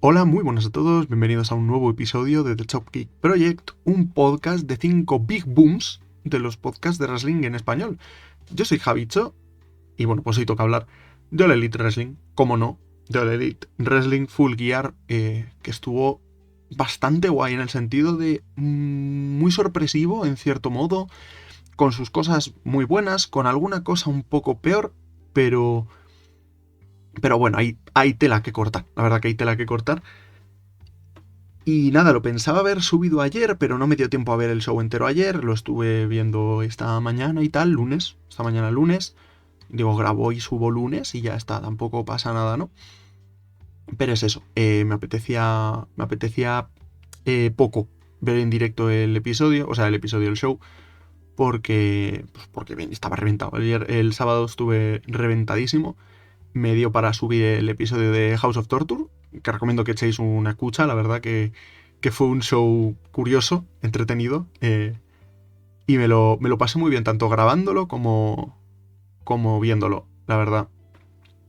Hola, muy buenas a todos, bienvenidos a un nuevo episodio de The Top Geek Project, un podcast de 5 big booms de los podcasts de wrestling en español. Yo soy Javicho y bueno, pues hoy toca hablar de All Elite Wrestling, como no, de All Elite Wrestling Full Gear, que estuvo bastante guay en el sentido de muy sorpresivo en cierto modo, con sus cosas muy buenas, con alguna cosa un poco peor, pero... Pero bueno, hay tela que cortar, la verdad que hay tela que cortar. Y nada, lo pensaba haber subido ayer, pero no me dio tiempo a ver el show entero ayer. Lo estuve viendo esta mañana y tal, lunes. Esta mañana lunes. Digo, grabo y subo lunes y ya está, tampoco pasa nada, ¿no? Pero es eso, me apetecía poco ver en directo el episodio, o sea, el episodio del show, porque bien, estaba reventado. Ayer, el sábado estuve reventadísimo. Me dio para subir el episodio de House of Torture, que recomiendo que echéis una escucha, la verdad que fue un show curioso, entretenido, y me lo pasé muy bien, tanto grabándolo como viéndolo, la verdad.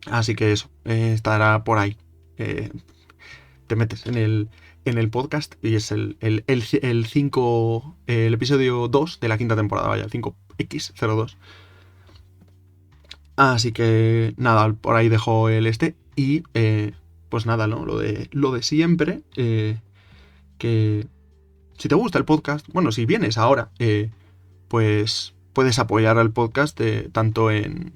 Así que eso, estará por ahí. Eh, Te metes en el podcast y es el 5, el episodio 2 de la quinta temporada, vaya, el 5X02. Así que nada, por ahí dejo el y pues nada, ¿no? Lo de siempre, que si te gusta el podcast, bueno, si vienes ahora, pues puedes apoyar al podcast tanto en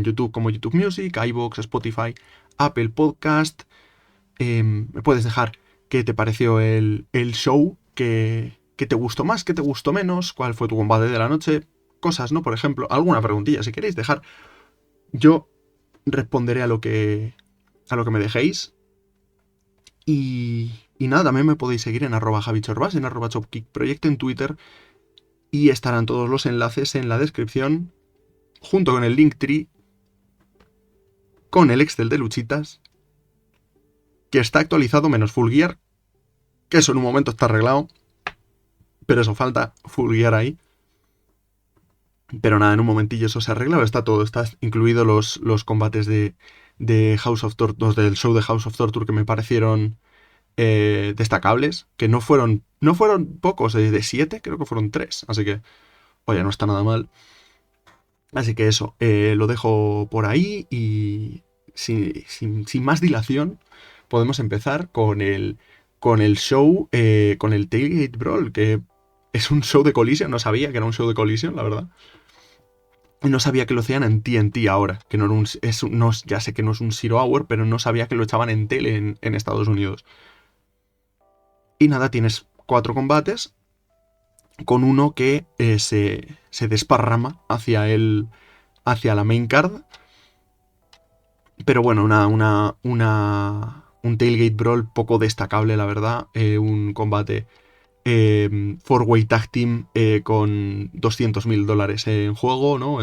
YouTube como YouTube Music, iVoox, Spotify, Apple Podcast. Me puedes dejar qué te pareció el show, qué te gustó más, qué te gustó menos, cuál fue tu combate de la noche, cosas, ¿no? Por ejemplo, alguna preguntilla, si queréis dejar, yo responderé a lo que me dejéis. Y nada, también me podéis seguir en @javichorbas, en @chopkickproject en Twitter. Y estarán todos los enlaces en la descripción, junto con el Linktree, con el Excel de luchitas, que está actualizado menos Full Gear, que eso en un momento está arreglado, pero eso falta Full Gear ahí. Pero nada, en un momentillo eso se arregla, está todo, está incluido los combates de House of Torture, del show de House of Torture, que me parecieron destacables, que no fueron pocos, de 7 creo que fueron 3, así que, oye, no está nada mal. Así que eso, lo dejo por ahí y sin más dilación podemos empezar con el show, con el Tailgate Brawl, que es un show de Collision, no sabía que era un show de Collision, la verdad. Y no sabía que lo hacían en TNT ahora, que no era ya sé que no es un Zero Hour, pero no sabía que lo echaban en tele en Estados Unidos. Y nada, tienes 4 combates con uno que se desparrama hacia la main card. Pero bueno, un Tailgate Brawl poco destacable, la verdad. Un combate four-way tag team con $200,000 en juego, ¿no?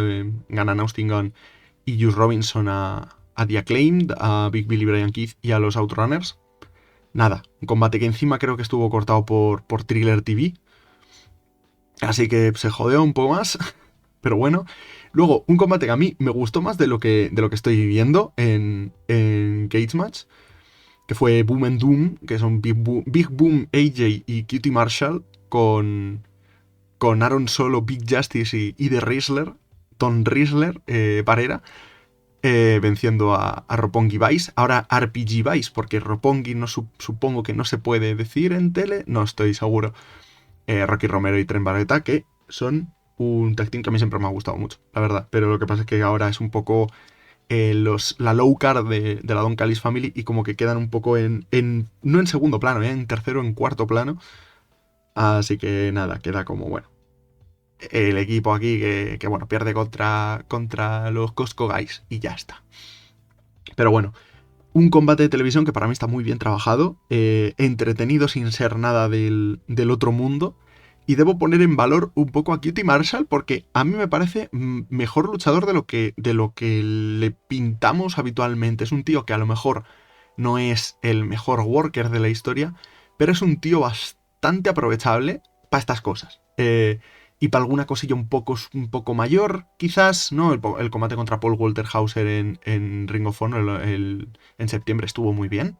Ganan Austin Gunn y Juice Robinson a The Acclaimed, a Big Billy Bryan Keith y a los Outrunners. Nada, un combate que encima creo que estuvo cortado por Thriller TV. Así que se jodeó un poco más. Pero bueno. Luego, un combate que a mí me gustó más de lo que estoy viviendo en Cage Match, que fue Boom and Doom, que son Big Boom AJ y Cutie Marshall, con Aaron Solo, Big Justice y The Rizzler, Tom Rizzler, Parera, venciendo a Roppongi Vice. Ahora RPG Vice, porque Roppongi no supongo que no se puede decir en tele, no estoy seguro. Rocky Romero y Trent Barreta, que son un tag team que a mí siempre me ha gustado mucho, la verdad. Pero lo que pasa es que ahora es un poco la low card de la Don Callis Family y como que quedan un poco no en segundo plano, en tercero, en cuarto plano. Así que nada, queda como, bueno, el equipo aquí que bueno, pierde contra los Costco Guys y ya está. Pero bueno, un combate de televisión que para mí está muy bien trabajado, entretenido sin ser nada del otro mundo. Y debo poner en valor un poco a Cutie Marshall porque a mí me parece mejor luchador de lo que le pintamos habitualmente. Es un tío que a lo mejor no es el mejor worker de la historia, pero es un tío bastante aprovechable para estas cosas. Y para alguna cosilla un poco mayor, quizás, ¿no? El combate contra Paul Walter Hauser en Ring of Honor en septiembre estuvo muy bien.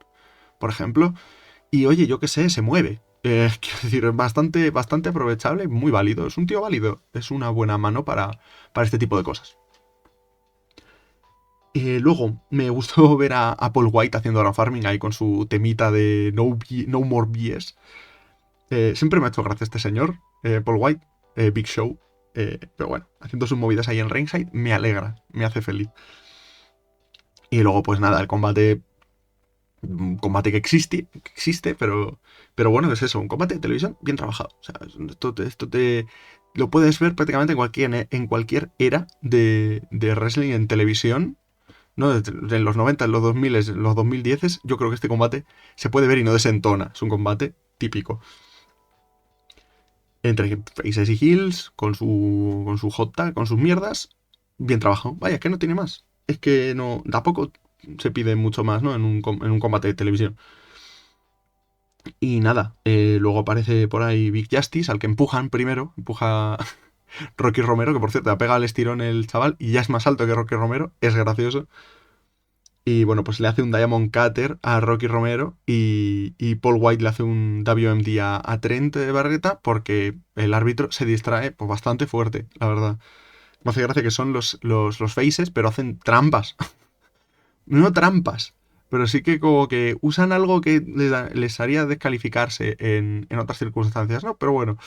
por ejemplo. Y oye, yo qué sé, se mueve. Quiero decir, es bastante aprovechable, muy válido. Es un tío válido. Es una buena mano para este tipo de cosas. Luego, me gustó ver a Paul White haciendo ahora farming ahí con su temita de no More BS. Siempre me ha hecho gracia este señor, Paul White, Big Show. Pero bueno, haciendo sus movidas ahí en ringside me alegra, me hace feliz. Y luego, pues nada, el combate. Un combate que existe, pero bueno, es eso, un combate de televisión bien trabajado. O sea, esto te lo puedes ver prácticamente en cualquier era de wrestling en televisión, ¿no? En los 90, en los 2000, en los 2010, yo creo que este combate se puede ver y no desentona. Es un combate típico. Entre faces y heels, con su hot tag, con sus mierdas, bien trabajado. Vaya, que no tiene más. Es que no, tampoco se pide mucho más, ¿no? En un combate de televisión. Y nada, luego aparece por ahí Big Justice, al que empujan primero, empuja Rocky Romero, que por cierto, ha pegado el estirón el chaval y ya es más alto que Rocky Romero, es gracioso. Y bueno, pues le hace un Diamond Cutter a Rocky Romero y Paul White le hace un WMD a Trent Barreta porque el árbitro se distrae pues, bastante fuerte, la verdad. Me hace gracia que son los faces, pero hacen trampas. No trampas, pero sí que como que usan algo que les haría descalificarse en otras circunstancias, ¿no? Pero bueno,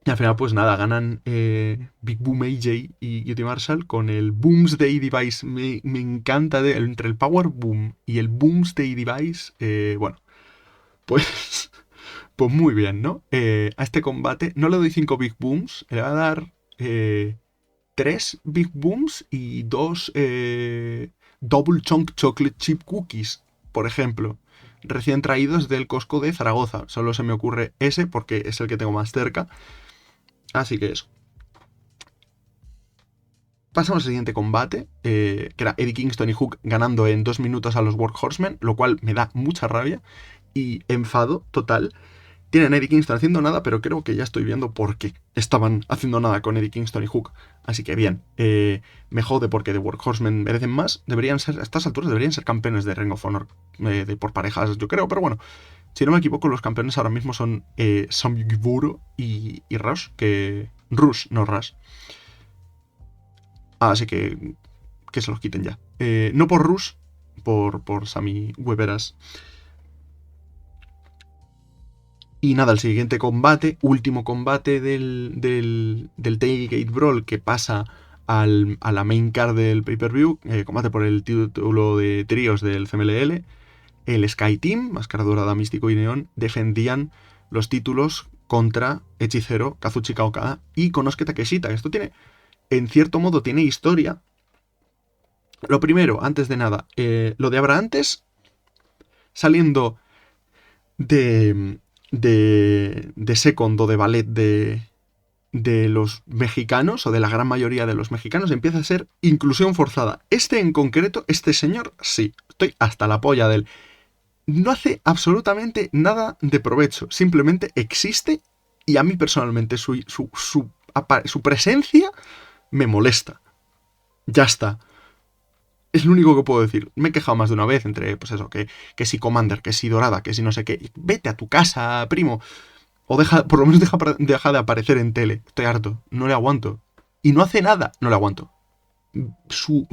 y al final pues nada, ganan Big Boom AJ y QT Marshall con el Boomsday Device. Me encanta entre el Power Boom y el Boomsday Device, bueno, pues, pues muy bien, ¿no? A este combate no le doy 5 Big Booms, le va a dar 3 Big Booms y 2 Double Chunk Chocolate Chip Cookies, por ejemplo, recién traídos del Costco de Zaragoza. Solo se me ocurre ese porque es el que tengo más cerca. Así que eso. Pasamos al siguiente combate, que era Eddie Kingston y Hook ganando en 2 minutos a los Workhorsemen, lo cual me da mucha rabia y enfado total. Tienen a Eddie Kingston haciendo nada, pero creo que ya estoy viendo por qué estaban haciendo nada con Eddie Kingston y Hook. Así que bien, me jode porque The Workhorsemen merecen más. Deberían ser, a estas alturas, deberían ser campeones de Ring of Honor por parejas, yo creo, pero bueno. Si no me equivoco, los campeones ahora mismo son Sam Yugiburo y Rush, Rush, no Rush. Así que se los quiten ya. No por Rush, por Sammy Weberas. Y nada, el siguiente combate, último combate del Tailgate Brawl que pasa a la main card del pay-per-view, combate por el título de tríos del CMLL. El Sky Team, Máscara Dorada, Místico y Neón, defendían los títulos contra Hechicero, Kazuchika Okada y Konosuke Takeshita. Esto tiene, en cierto modo, tiene historia. Lo primero, antes de nada, lo de Abrahantes saliendo de second o de ballet de los mexicanos, o de la gran mayoría de los mexicanos, empieza a ser inclusión forzada. Este en concreto, este señor, sí, estoy hasta la polla de él. No hace absolutamente nada de provecho, simplemente existe y a mí personalmente su presencia me molesta. Ya está. Es lo único que puedo decir. Me he quejado más de una vez entre, pues eso, que si Commander, que si Dorada, que si no sé qué. Vete a tu casa, primo. O por lo menos deja de aparecer en tele. Estoy harto. No le aguanto. Y no hace nada. No le aguanto. Su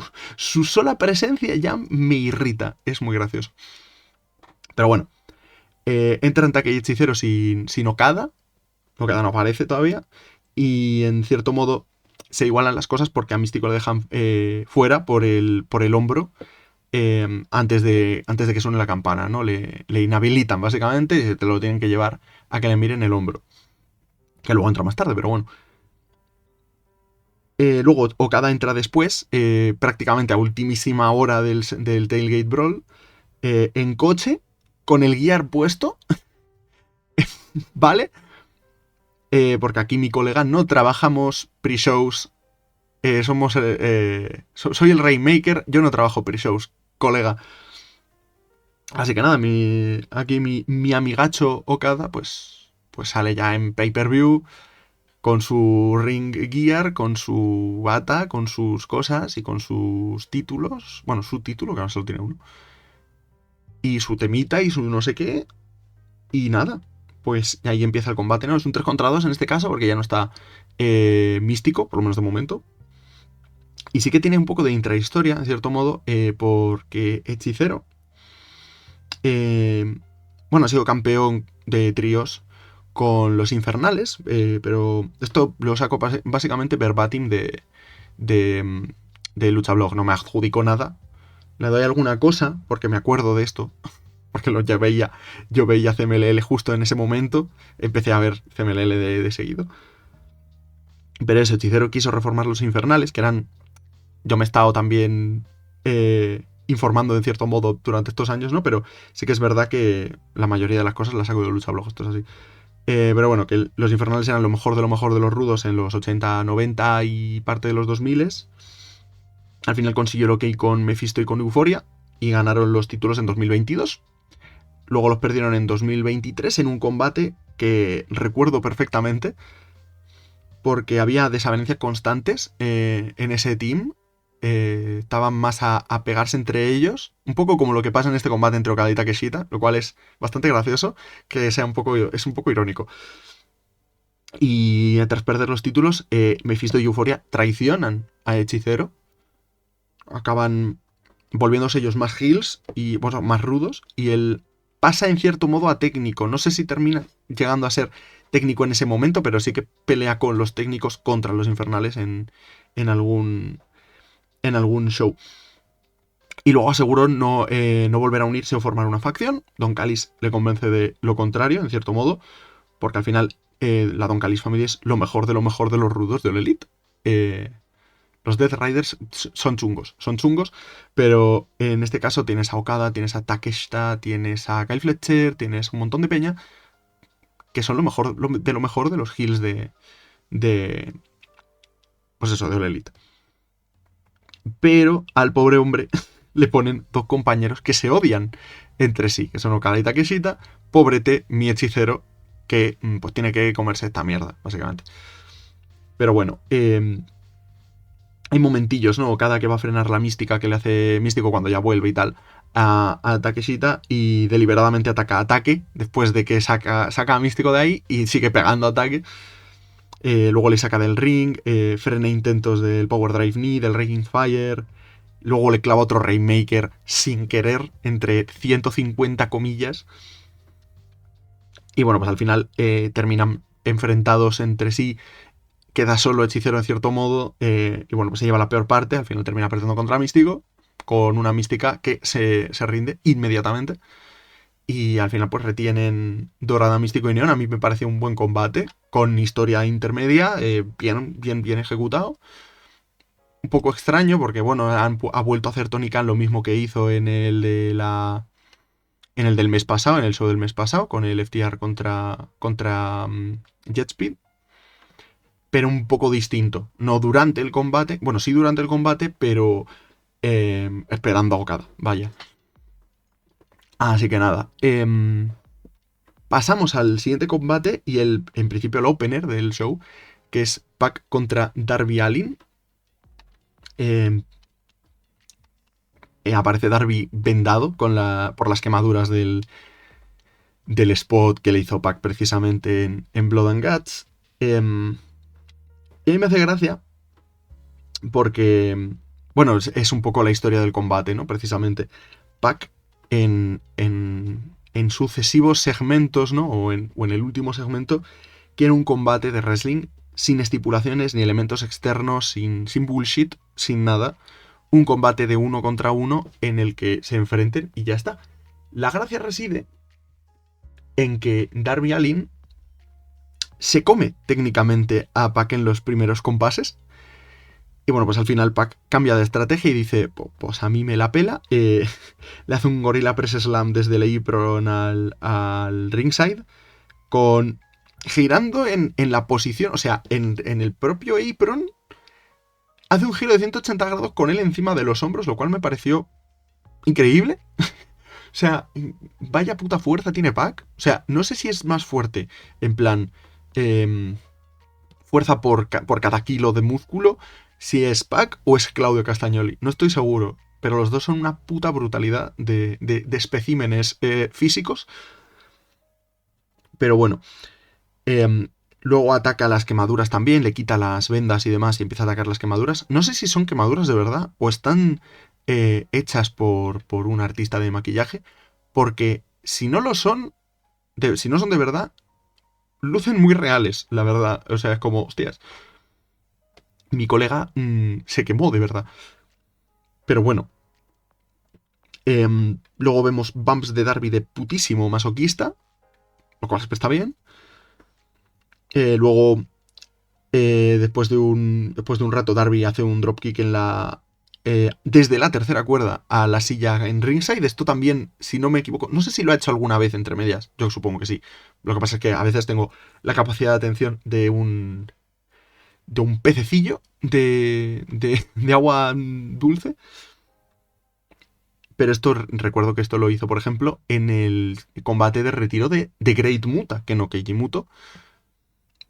sola presencia ya me irrita. Es muy gracioso. Pero bueno. Entra en Takei Hechicero sin Okada. Okada no aparece todavía. Y en cierto modo se igualan las cosas porque a Místico le dejan fuera por el hombro. Antes de que suene la campana, ¿no? Le inhabilitan básicamente y te lo tienen que llevar a que le miren el hombro. Que luego entra más tarde, pero bueno. Luego Okada entra después, prácticamente a ultimísima hora del Tailgate Brawl, en coche, con el gear puesto, ¿vale? Porque aquí mi colega no trabajamos pre-shows. Soy el Rainmaker, yo no trabajo pre-shows, colega. Así que nada, aquí mi amigacho Okada, pues sale ya en pay-per-view con su ring gear, con su bata, con sus cosas y con sus títulos. Bueno, su título, que ahora solo tiene uno. y su temita y su no sé qué, y nada. Pues ahí empieza el combate, ¿no? Es un 3 contra 2 en este caso, porque ya no está místico, por lo menos de momento. Y sí que tiene un poco de intrahistoria, en cierto modo, porque Hechicero, bueno, ha sido campeón de tríos con los Infernales, pero esto lo saco básicamente verbatim de, de Luchablog, no me adjudico nada. Le doy alguna cosa, porque me acuerdo de esto, porque yo veía CMLL justo en ese momento, empecé a ver CMLL de seguido. Pero ese Hechicero quiso reformar los Infernales, que eran... Yo me he estado también informando en cierto modo durante estos años, ¿no? Pero sí que es verdad que la mayoría de las cosas las saco de Luchablog, esto es así. Pero bueno, que los Infernales eran lo mejor de los rudos en los 80, 90 y parte de los 2000. Al final consiguió el OK con Mephisto y con Euphoria y ganaron los títulos en 2022. Luego los perdieron en 2023 en un combate que recuerdo perfectamente porque había desavenencias constantes en ese team. Estaban más a pegarse entre ellos, un poco como lo que pasa en este combate entre Okada y Takeshita, lo cual es bastante gracioso, que es un poco irónico. Y tras perder los títulos, Mephisto y Euphoria traicionan a Hechicero, acaban volviéndose ellos más heels y bueno, más rudos, y él pasa en cierto modo a técnico. No sé si termina llegando a ser técnico en ese momento, pero sí que pelea con los técnicos contra los Infernales en algún show. Y luego aseguró no volver a unirse o formar una facción. Don Callis le convence de lo contrario, en cierto modo, porque al final la Don Callis Family es lo mejor de los rudos de All Elite. Los Death Riders son chungos, pero en este caso tienes a Okada, tienes a Takeshita, tienes a Kyle Fletcher, tienes un montón de peña que son lo mejor de los heels pues eso, de All Elite. Pero al pobre hombre le ponen dos compañeros que se odian entre sí, que son Okada y Takeshita. Pobrete, mi hechicero, que pues tiene que comerse esta mierda, básicamente. Pero bueno, hay momentillos, ¿no? Okada que va a frenar la mística que le hace Místico cuando ya vuelve y tal a Takeshita y deliberadamente ataca a Take después de que saca a Místico de ahí y sigue pegando a Take. Luego le saca del ring, frena intentos del Power Drive Knee, del Raging Fire. Luego le clava otro Rainmaker sin querer, entre 150 comillas. Y bueno, pues al final terminan enfrentados entre sí. Queda solo Hechicero en cierto modo. Y bueno, pues se lleva la peor parte. Al final termina perdiendo contra Místico. Con una mística que se rinde inmediatamente. Y al final pues retienen Dorada, Místico y Neón. A mí me parece un buen combate. Con historia intermedia. Bien ejecutado. Un poco extraño porque, bueno, ha vuelto a hacer Tony Khan lo mismo que hizo en el del mes pasado, en el show del mes pasado, con el FTR contra Jetspeed. Pero un poco distinto. No durante el combate. Bueno, sí durante el combate, pero esperando a Okada. Vaya. Así que nada. Pasamos al siguiente combate y en principio el opener del show, que es Pac contra Darby Allin. Aparece Darby vendado por las quemaduras del spot que le hizo Pac precisamente en Blood and Guts. Y a mí me hace gracia porque, bueno, es un poco la historia del combate, ¿no? Precisamente. Pac en sucesivos segmentos, ¿no? O en el último segmento, quiere un combate de wrestling sin estipulaciones ni elementos externos, sin bullshit, sin nada. Un combate de 1 contra 1 en el que se enfrenten y ya está. La gracia reside en que Darby Allin se come técnicamente a Pac en los primeros compases. Y bueno, pues al final Pac cambia de estrategia y dice, pues a mí me la pela. Le hace un Gorilla Press Slam desde el apron al ringside, girando en la posición, o sea, en el propio apron. Hace un giro de 180 grados con él encima de los hombros, lo cual me pareció increíble. O sea, vaya puta fuerza tiene Pac. O sea, no sé si es más fuerte, en plan, fuerza por cada kilo de músculo, si es Pac o es Claudio Castagnoli. No estoy seguro. pero los dos son una puta brutalidad de especímenes físicos. Pero bueno, eh, luego ataca las quemaduras también, le quita las vendas y demás y empieza a atacar las quemaduras. No sé si son quemaduras de verdad o están hechas por un artista de maquillaje, porque si no lo son, si no son de verdad, lucen muy reales, la verdad. O sea, es como, hostias, mi colega se quemó de verdad. Pero bueno. Luego vemos bumps de Darby de putísimo masoquista, lo cual siempre está bien. Luego, después de un rato, Darby hace un dropkick desde la tercera cuerda a la silla en ringside. Esto también, si no me equivoco, no sé si lo ha hecho alguna vez entre medias. Yo supongo que sí. Lo que pasa es que a veces tengo la capacidad de atención de un pececillo de agua dulce. Pero esto, recuerdo que esto lo hizo, por ejemplo, en el combate de retiro de Great Muta, que no Keiji Muto.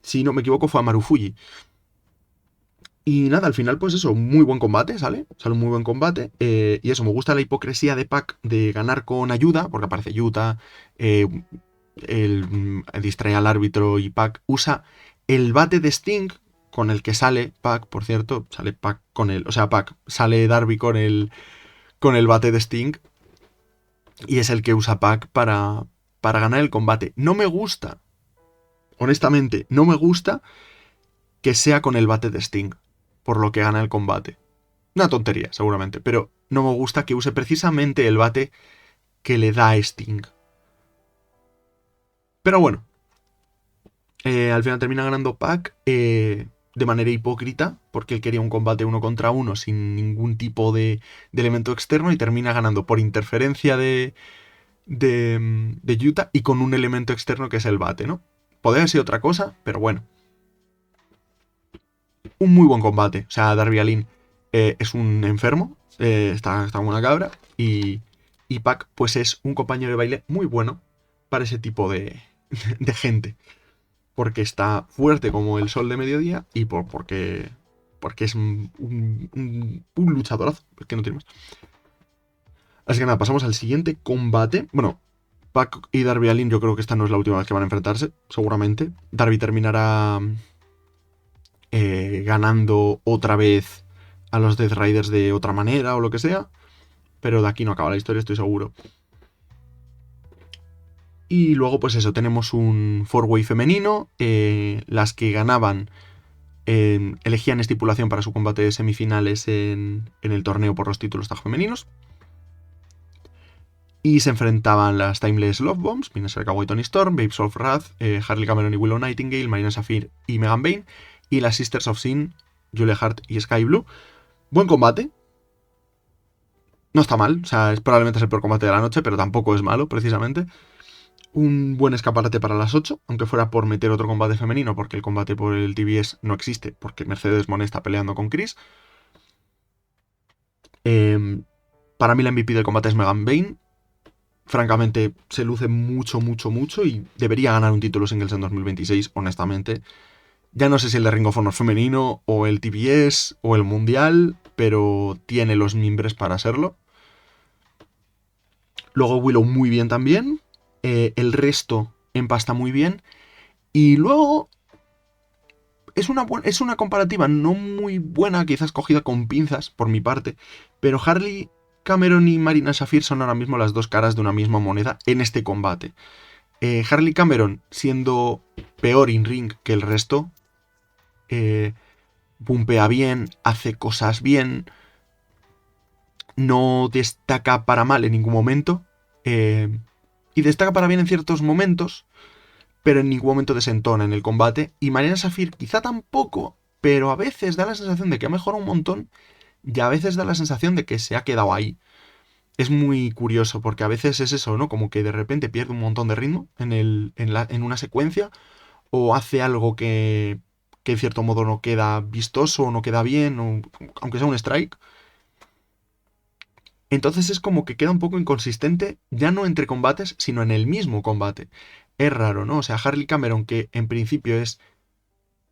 Si no me equivoco, fue a Marufuji. Y nada, al final, pues eso, muy buen combate, ¿sale? Sale un muy buen combate. Y eso, me gusta la hipocresía de Pac de ganar con ayuda, porque aparece Yuta, eh, distrae al árbitro y Pac usa el bate de Sting, con el que sale Pac, por cierto, sale Pac con el. O sea, Pac, sale Darby con el bate de Sting. Y es el que usa Pac para ganar el combate. No me gusta, honestamente, no me gusta que sea con el bate de Sting, por lo que gana el combate. Una tontería, seguramente, pero no me gusta que use precisamente el bate que le da a Sting. Pero bueno, al final termina ganando Pac de manera hipócrita, porque él quería un combate 1 contra 1 sin ningún tipo de elemento externo y termina ganando por interferencia de Yuta y con un elemento externo que es el bate, ¿no? Podría haber sido otra cosa, pero bueno. Un muy buen combate. O sea, Darby Allin es un enfermo, está como una cabra, y Pac pues es un compañero de baile muy bueno para ese tipo de gente. Porque está fuerte como el sol de mediodía y porque es un luchadorazo. Es que no tiene más. Así que nada, pasamos al siguiente combate. Bueno, Pac y Darby Allin, yo creo que esta no es la última vez que van a enfrentarse, seguramente. Darby terminará ganando otra vez a los Death Riders de otra manera o lo que sea. Pero de aquí no acaba la historia, estoy seguro. Y luego, pues eso, tenemos un four-way femenino. Las que ganaban elegían estipulación para su combate de semifinales en el torneo por los títulos tag femeninos. Y se enfrentaban las Timeless Love Bombs, Mina Serkawa y Toni Storm, Babes of Wrath, Harley Cameron y Willow Nightingale, Marina Safir y Megan Bayne. Y las Sisters of Sin, Julia Hart y Sky Blue. Buen combate. No está mal, o sea, probablemente es el peor combate de la noche, pero tampoco es malo, precisamente. Un buen escaparate para las 8, aunque fuera por meter otro combate femenino, porque el combate por el TBS no existe, porque Mercedes Moné está peleando con Chris. Para mí la MVP del combate es Megan Bayne. Francamente, se luce mucho, mucho, mucho y debería ganar un título singles en 2026, honestamente. Ya no sé si el de Ring of Honor femenino, o el TBS, o el Mundial, pero tiene los mimbres para serlo. Luego Willow muy bien también. El resto empasta muy bien. Y luego es una comparativa no muy buena, quizás cogida con pinzas por mi parte, pero Harley Cameron y Marina Safir son ahora mismo las dos caras de una misma moneda en este combate. Harley Cameron siendo peor in ring que el resto, bumpea bien, hace cosas bien, no destaca para mal en ningún momento, y destaca para bien en ciertos momentos, pero en ningún momento desentona en el combate. Y Marina Safir quizá tampoco, pero a veces da la sensación de que ha mejorado un montón y a veces da la sensación de que se ha quedado ahí. Es muy curioso porque a veces es eso, ¿no? Como que de repente pierde un montón de ritmo en una secuencia o hace algo que en cierto modo no queda vistoso o no queda bien, aunque sea un strike. Entonces es como que queda un poco inconsistente, ya no entre combates, sino en el mismo combate. Es raro, ¿no? O sea, Harley Cameron, que en principio es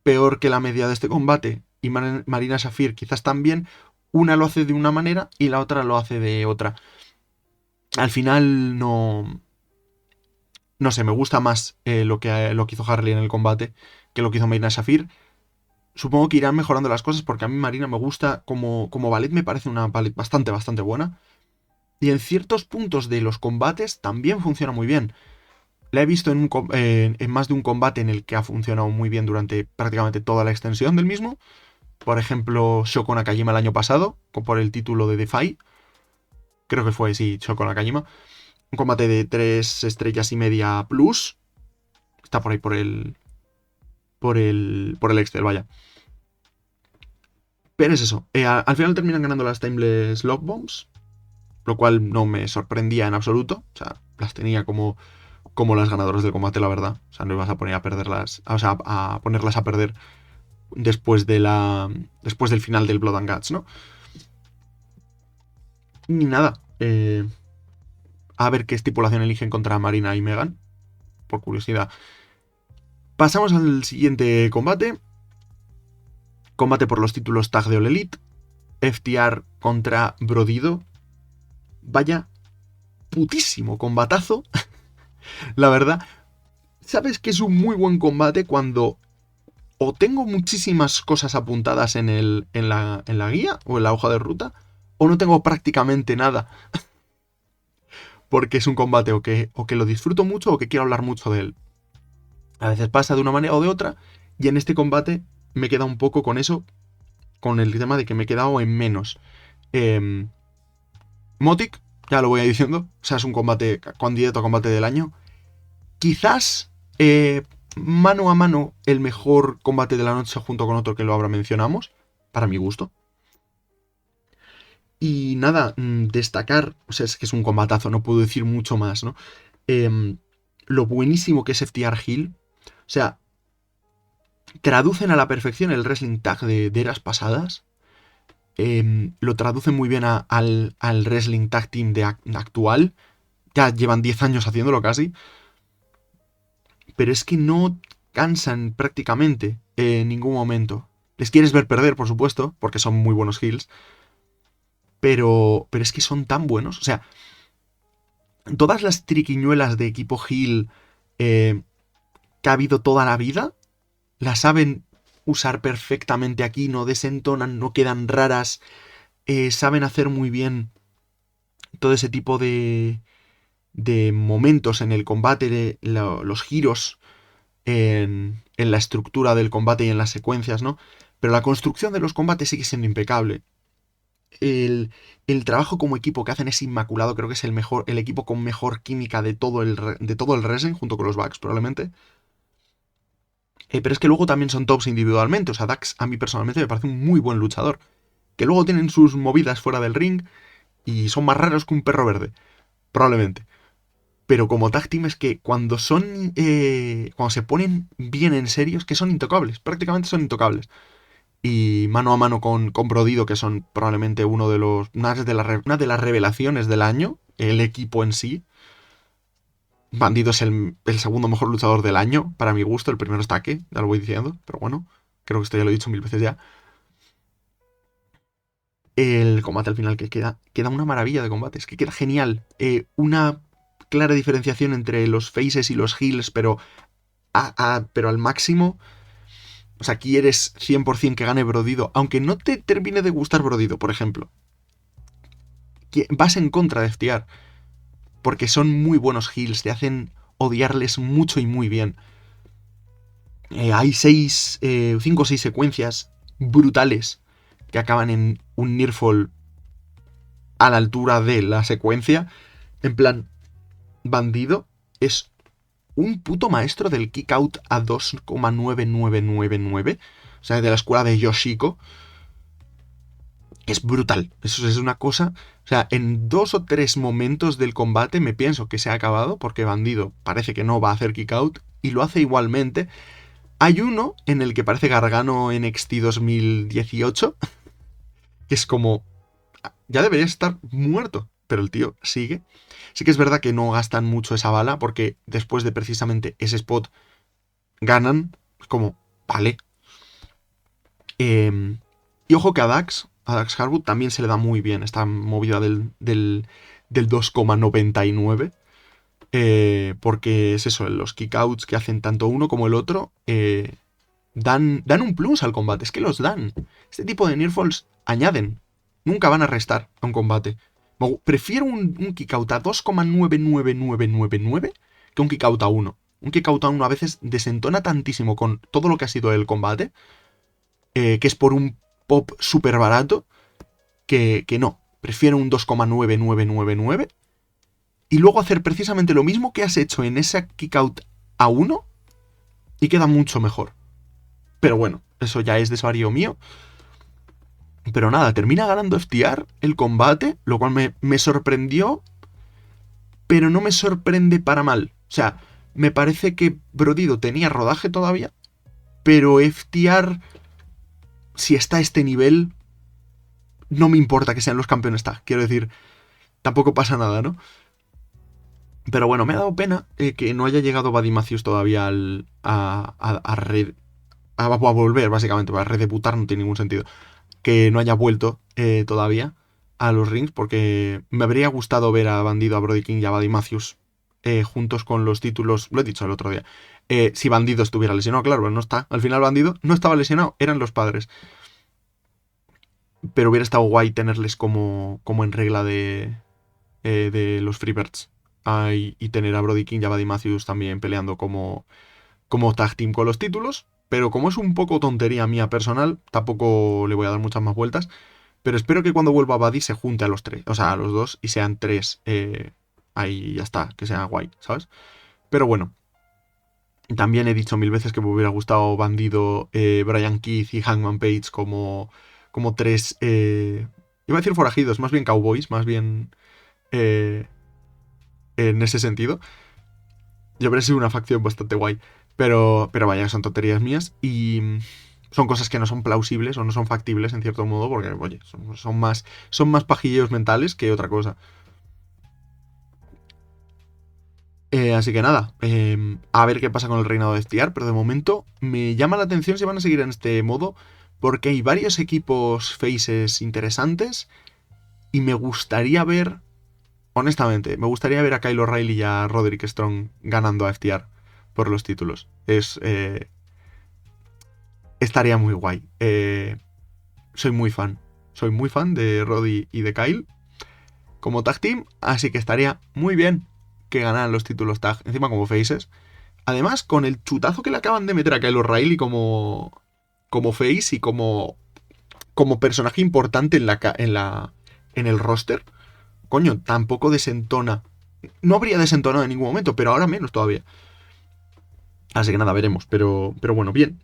peor que la media de este combate, y Marina Safir quizás también, una lo hace de una manera y la otra lo hace de otra. Al final no... No sé, me gusta más lo que hizo Harley en el combate que lo que hizo Marina Shafir. Supongo que irán mejorando las cosas porque a mí Marina me gusta como ballet, me parece una ballet bastante buena. Y en ciertos puntos de los combates también funciona muy bien. La he visto en más de un combate en el que ha funcionado muy bien durante prácticamente toda la extensión del mismo. Por ejemplo, Shoko Nakajima el año pasado, por el título de Defy. Creo que fue, sí, Shoko Nakajima. Un combate de 3 estrellas y media plus. Está por ahí por el Excel, vaya. Pero es eso. Al final terminan ganando las Timeless Love Bombs. Lo cual no me sorprendía en absoluto. O sea, las tenía como las ganadoras del combate, la verdad. O sea, no ibas a poner a perderlas. O sea, a ponerlas a perder después del final del Blood and Guts, ¿no? Ni nada. A ver qué estipulación eligen contra Marina y Megan. Por curiosidad. Pasamos al siguiente combate. Combate por los títulos Tag de All Elite. FTR contra Brodido. Vaya putísimo combatazo. La verdad. Sabes que es un muy buen combate cuando o tengo muchísimas cosas apuntadas en la guía o en la hoja de ruta, o no tengo prácticamente nada. Porque es un combate o que lo disfruto mucho o que quiero hablar mucho de él. A veces pasa de una manera o de otra, y en este combate me queda un poco con eso, con el tema de que me he quedado en menos. Motic, ya lo voy diciendo, o sea, es un combate, candidato a combate del año. Quizás mano a mano el mejor combate de la noche junto con otro que lo ahora mencionamos, para mi gusto. Y nada, destacar, o sea, es que es un combatazo, no puedo decir mucho más, ¿no? Lo buenísimo que es FTR Hill, o sea, traducen a la perfección el wrestling tag de eras pasadas, lo traducen muy bien al wrestling tag team actual, ya llevan 10 años haciéndolo casi, pero es que no cansan prácticamente en ningún momento. Les quieres ver perder, por supuesto, porque son muy buenos heels, pero es que son tan buenos. O sea, todas las triquiñuelas de equipo heel que ha habido toda la vida, las saben usar perfectamente aquí, no desentonan, no quedan raras, saben hacer muy bien todo ese tipo de momentos en el combate, los giros en la estructura del combate y en las secuencias, ¿no? Pero la construcción de los combates sigue siendo impecable. El trabajo como equipo que hacen es inmaculado, creo que es el equipo con mejor química de todo el wrestling, junto con los Bucks probablemente. Pero es que luego también son tops individualmente, o sea, Dax a mí personalmente me parece un muy buen luchador. Que luego tienen sus movidas fuera del ring y son más raros que un perro verde, probablemente. Pero como tag team es que cuando se ponen bien en serio, es que son intocables, prácticamente son intocables. Y mano a mano con Brodido, que son probablemente una de las revelaciones del año, el equipo en sí. Bandido es el segundo mejor luchador del año, para mi gusto, el primero es Take, ya lo voy diciendo, pero bueno, creo que esto ya lo he dicho 1000 veces ya. El combate al final que queda una maravilla de combate, es que queda genial. Una clara diferenciación entre los faces y los heels, pero al máximo. O sea, quieres 100% que gane Brodido, aunque no te termine de gustar Brodido, por ejemplo. Vas en contra de FTR, porque son muy buenos heels, te hacen odiarles mucho y muy bien. Hay 5 o 6 secuencias brutales que acaban en un nearfall a la altura de la secuencia. En plan, Bandido es un puto maestro del kick out a 2,9999. O sea, de la escuela de Yoshiko. Es brutal. Eso es una cosa. O sea, en 2 o 3 momentos del combate me pienso que se ha acabado porque Bandido parece que no va a hacer kick out y lo hace igualmente. Hay uno en el que parece Gargano en NXT 2018, que es como, ya debería estar muerto, pero el tío sigue. Sí que es verdad que no gastan mucho esa bala porque después de precisamente ese spot ganan. Es como, vale. Y ojo que a A Dax Harwood también se le da muy bien esta movida del 2,99. Porque es eso, los kickouts que hacen tanto uno como el otro dan un plus al combate. Es que los dan. Este tipo de nearfalls añaden. Nunca van a restar a un combate. Prefiero un kickout a 2,99999 que un kickout a 1. Un kickout a 1 a veces desentona tantísimo con todo lo que ha sido el combate, que es por un pop súper barato, que no. Prefiero un 2,9999 y luego hacer precisamente lo mismo que has hecho en ese kickout a 1 y queda mucho mejor. Pero bueno, eso ya es desvarío mío. Pero nada, termina ganando FTR el combate, lo cual me sorprendió, pero no me sorprende para mal. O sea, me parece que Brodido tenía rodaje todavía, pero FTR, si está a este nivel, no me importa que sean los campeones tag. Quiero decir, tampoco pasa nada, ¿no? Pero bueno, me ha dado pena que no haya llegado Buddy Matthews todavía a volver, básicamente, para redebutar no tiene ningún sentido. Que no haya vuelto todavía a los rings, porque me habría gustado ver a Bandido, a Brody King y a Buddy Matthews juntos con los títulos, lo he dicho el otro día, si Bandido estuviera lesionado, claro, pero no está. Al final Bandido no estaba lesionado, eran los padres. Pero hubiera estado guay tenerles como en regla de los Freebirds. Y tener a Brody King y a Buddy Matthews también peleando como tag team con los títulos. Pero como es un poco tontería mía personal, tampoco le voy a dar muchas más vueltas. Pero espero que cuando vuelva Buddy se junte a los tres, o sea, a los dos, y sean tres. Ahí ya está, que sea guay, ¿sabes? Pero bueno, también he dicho mil veces que me hubiera gustado Bandido, Brian Keith y Hangman Page como tres. Iba a decir forajidos, más bien cowboys, más bien en ese sentido. Yo habría sido una facción bastante guay. Pero vaya, son tonterías mías y son cosas que no son plausibles o no son factibles en cierto modo porque, oye, son más pajilleos mentales que otra cosa. Así que nada, a ver qué pasa con el reinado de FTR, pero de momento me llama la atención si van a seguir en este modo porque hay varios equipos faces interesantes y me gustaría ver, honestamente, me gustaría ver a Kyle O'Reilly y a Roderick Strong ganando a FTR por los títulos. Estaría muy guay. Soy muy fan. Soy muy fan de Roddy y de Kyle como tag team, así que estaría muy bien que ganaran los títulos tag, encima como faces. Además, con el chutazo que le acaban de meter a Kyle O'Reilly como face y como personaje importante en el roster, coño, tampoco desentona. No habría desentonado en ningún momento, pero ahora menos todavía. Así que nada, veremos. Pero bueno, bien.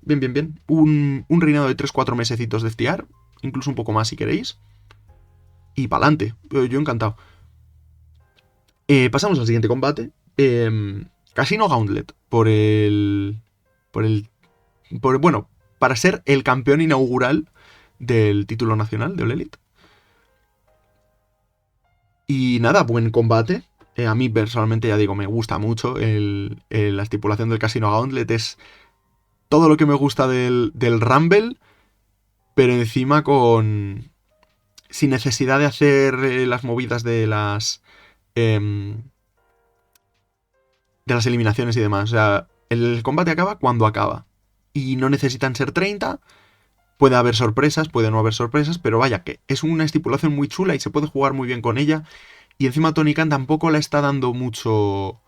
Un reinado de 3-4 mesecitos de FTR, incluso un poco más si queréis. Y pa'lante. Yo encantado. Pasamos al siguiente combate. Casino Gauntlet. Bueno, para ser el campeón inaugural del título nacional de All Elite. Y nada, buen combate. A mí personalmente, ya digo, me gusta mucho la estipulación del Casino Gauntlet. Es todo lo que me gusta del Rumble, pero encima sin necesidad de hacer las movidas de las eliminaciones y demás. O sea, el combate acaba cuando acaba. Y no necesitan ser 30. Puede haber sorpresas, puede no haber sorpresas, pero vaya que es una estipulación muy chula y se puede jugar muy bien con ella. Y encima Tony Khan tampoco le está dando mucho...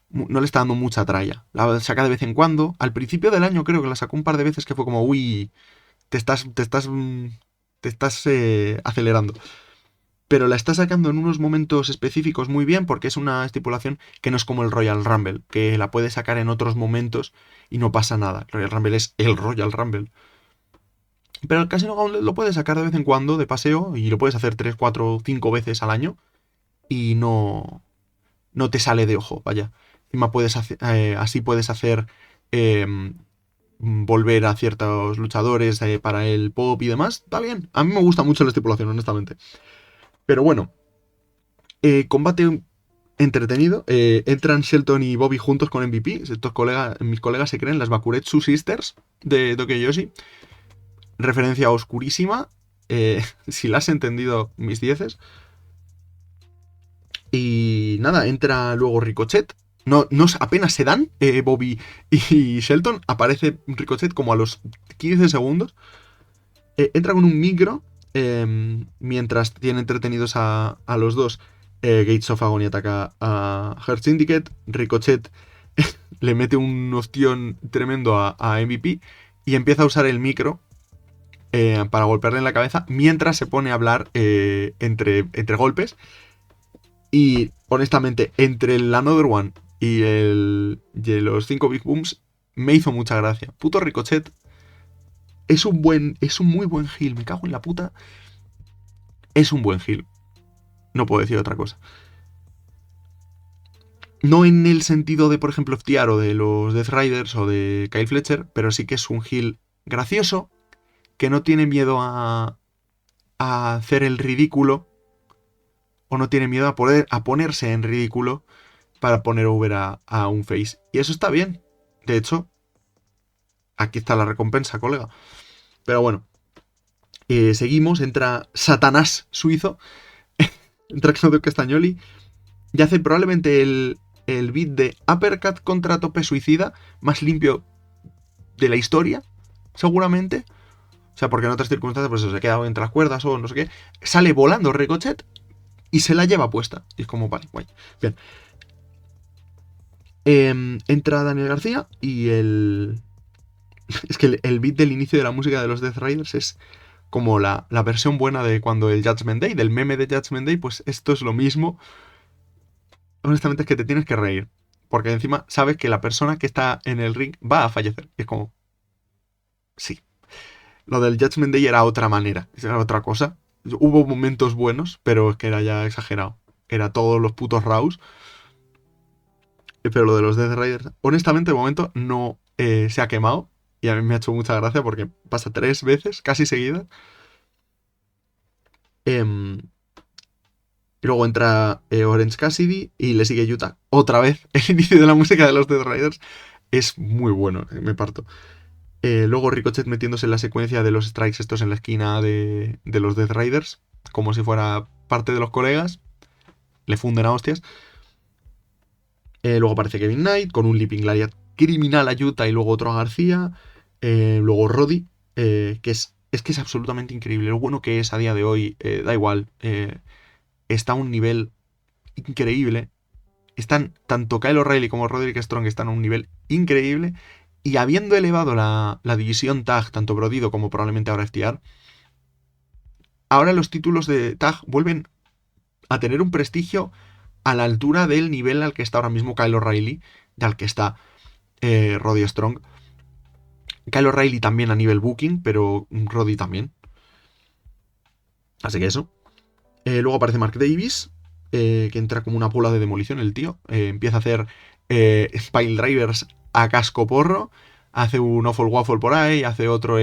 No le está dando mucha tralla. La saca de vez en cuando. Al principio del año creo que la sacó un par de veces que fue como, uy, te estás acelerando. Pero la está sacando en unos momentos específicos muy bien porque es una estipulación que no es como el Royal Rumble, que la puede sacar en otros momentos y no pasa nada. El Royal Rumble es el Royal Rumble. Pero el Casino Gauntlet lo puedes sacar de vez en cuando de paseo y lo puedes hacer 3, 4, 5 veces al año y no te sale de ojo, vaya. Encima así puedes hacer volver a ciertos luchadores para el pop y demás. Está bien. A mí me gusta mucho la estipulación, honestamente. Pero bueno, combate entretenido. Entran Shelton y Bobby juntos con MVP. Mis colegas se creen las Bakuretsu Sisters de Tokyo Yoshi. Referencia oscurísima. Si la has entendido, mis dieces. Y nada, entra luego Ricochet. No, apenas se dan Bobby y Shelton. Aparece Ricochet como a los 15 segundos. Entra con un micro. Mientras tiene entretenidos a los dos. Gates of Agony ataca a Heart Syndicate. Ricochet le mete un ostión tremendo a MVP. Y empieza a usar el micro para golpearle en la cabeza. Mientras se pone a hablar entre golpes. Y honestamente, entre el Another One y los 5 Big Booms, me hizo mucha gracia. Puto Ricochet es un muy buen heel. Me cago en la puta. Es un buen heel. No puedo decir otra cosa. No en el sentido de, por ejemplo, FTR o de los Death Riders o de Kyle Fletcher, pero sí que es un heel gracioso, que no tiene miedo a hacer el ridículo, o no tiene miedo a ponerse en ridículo para poner over a un face. Y eso está bien. De hecho, aquí está la recompensa, colega. Pero bueno, seguimos. Entra Satanás suizo. Entra Claudio Castagnoli. Y hace probablemente el beat de uppercut contra tope suicida más limpio de la historia, seguramente. O sea, porque en otras circunstancias pues se ha quedado entre las cuerdas o no sé qué. Sale volando Ricochet y se la lleva puesta. Y es como, vale, guay. Bien. Entra Daniel García y es que el beat del inicio de la música de los Death Riders es como la versión buena de cuando el Judgment Day, del meme de Judgment Day, pues esto es lo mismo. Honestamente es que te tienes que reír. Porque encima sabes que la persona que está en el ring va a fallecer. Y es como... Sí. Lo del Judgment Day era otra manera. Era otra cosa. Hubo momentos buenos, pero es que era ya exagerado. Era todos los putos Raws. Pero lo de los Death Riders, honestamente, de momento no se ha quemado. Y a mí me ha hecho mucha gracia porque pasa 3 veces, casi seguidas. Y luego entra Orange Cassidy y le sigue Utah. Otra vez, el inicio de la música de los Death Riders es muy bueno, me parto. Luego Ricochet metiéndose en la secuencia de los strikes estos en la esquina de los Death Riders, como si fuera parte de los colegas. Le funden a hostias. Luego aparece Kevin Knight con un Leaping Lariat criminal a Utah y luego otro a García. Luego Roddy, que es absolutamente increíble. Lo bueno que es a día de hoy, da igual. Está a un nivel increíble. Están tanto Kyle O'Reilly como Roderick Strong están a un nivel increíble. Y habiendo elevado la división tag, tanto Brodido como probablemente ahora FTR, ahora los títulos de tag vuelven a tener un prestigio a la altura del nivel al que está ahora mismo Kyle O'Reilly y al que está Roddy Strong. Kyle O'Reilly también a nivel booking, pero Roddy también. Así que eso. Luego aparece Mark Davis, que entra como una bola de demolición el tío. Empieza a hacer Spile Drivers a casco porro. Hace un Awful Waffle por ahí. Hace otro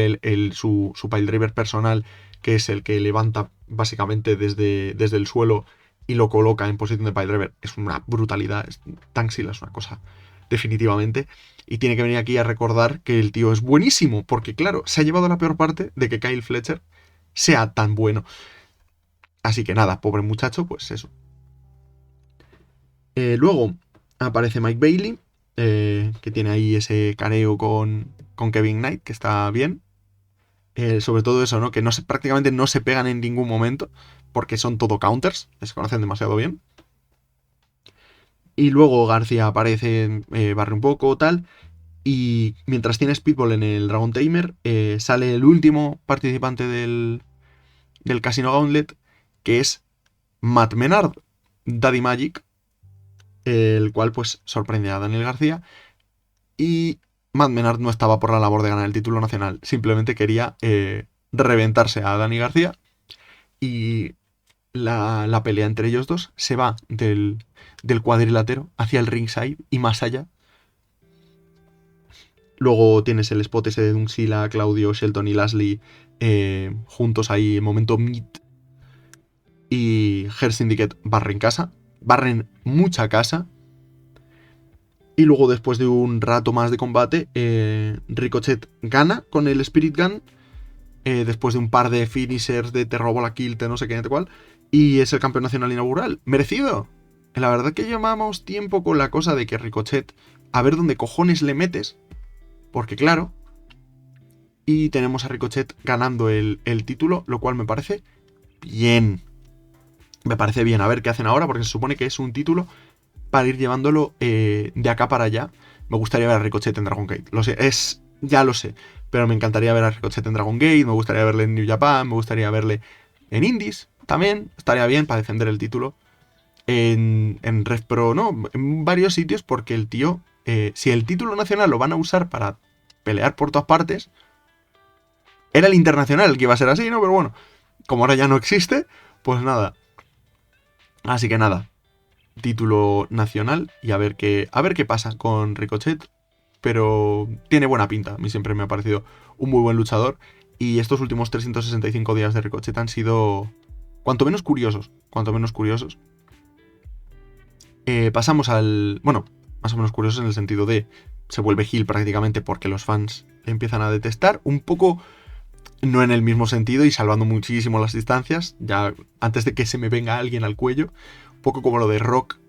su Pile Driver personal, que es el que levanta básicamente desde el suelo y lo coloca en posición de Pile Driver. Es una brutalidad. Tankzilla es una cosa, definitivamente. Y tiene que venir aquí a recordar que el tío es buenísimo. Porque claro, se ha llevado la peor parte de que Kyle Fletcher sea tan bueno. Así que nada, pobre muchacho, pues eso. Luego aparece Mike Bailey, que tiene ahí ese careo con Kevin Knight, que está bien. Sobre todo eso, ¿no? Que prácticamente no se pegan en ningún momento, porque son todo counters, se conocen demasiado bien. Y luego García aparece, barre un poco, tal. Y mientras tiene Speedball en el Dragon Tamer, sale el último participante del Casino Gauntlet, que es Matt Menard, Daddy Magic, el cual pues sorprende a Daniel García. Y Matt Menard no estaba por la labor de ganar el título nacional, simplemente quería reventarse a Dani García. Y la pelea entre ellos dos se va del cuadrilátero hacia el ringside y más allá. Luego tienes el spot ese de Dunxila, Claudio, Shelton y Lashley juntos ahí en momento meet. Y Hair Syndicate barren casa. Barren mucha casa. Y luego, después de un rato más de combate, Ricochet gana con el Spirit Gun. después de un par de finishers de te robo la kill, te no sé qué, te cual, y es el campeón nacional inaugural. ¡Merecido! La verdad que llevamos tiempo con la cosa de que Ricochet, a ver dónde cojones le metes, porque claro, y tenemos a Ricochet ganando el título, lo cual me parece bien. Me parece bien, a ver qué hacen ahora, porque se supone que es un título para ir llevándolo de acá para allá. Me gustaría ver a Ricochet en Dragon Gate. Lo sé, ya lo sé. Pero me encantaría ver a Ricochet en Dragon Gate, me gustaría verle en New Japan, me gustaría verle en Indies también. Estaría bien para defender el título. En Rev Pro, no, en varios sitios, porque el tío, si el título nacional lo van a usar para pelear por todas partes, era el internacional el que iba a ser así, ¿no? Pero bueno, como ahora ya no existe, pues nada. Así que nada, título nacional y a ver qué pasa con Ricochet, pero tiene buena pinta. A mí siempre me ha parecido un muy buen luchador y estos últimos 365 días de Ricochet han sido cuanto menos curiosos, cuanto menos curiosos. Pasamos al, bueno, más o menos curiosos en el sentido de se vuelve heel prácticamente porque los fans le empiezan a detestar, un poco no en el mismo sentido y salvando muchísimo las distancias, ya antes de que se me venga alguien al cuello, un poco como lo de Rock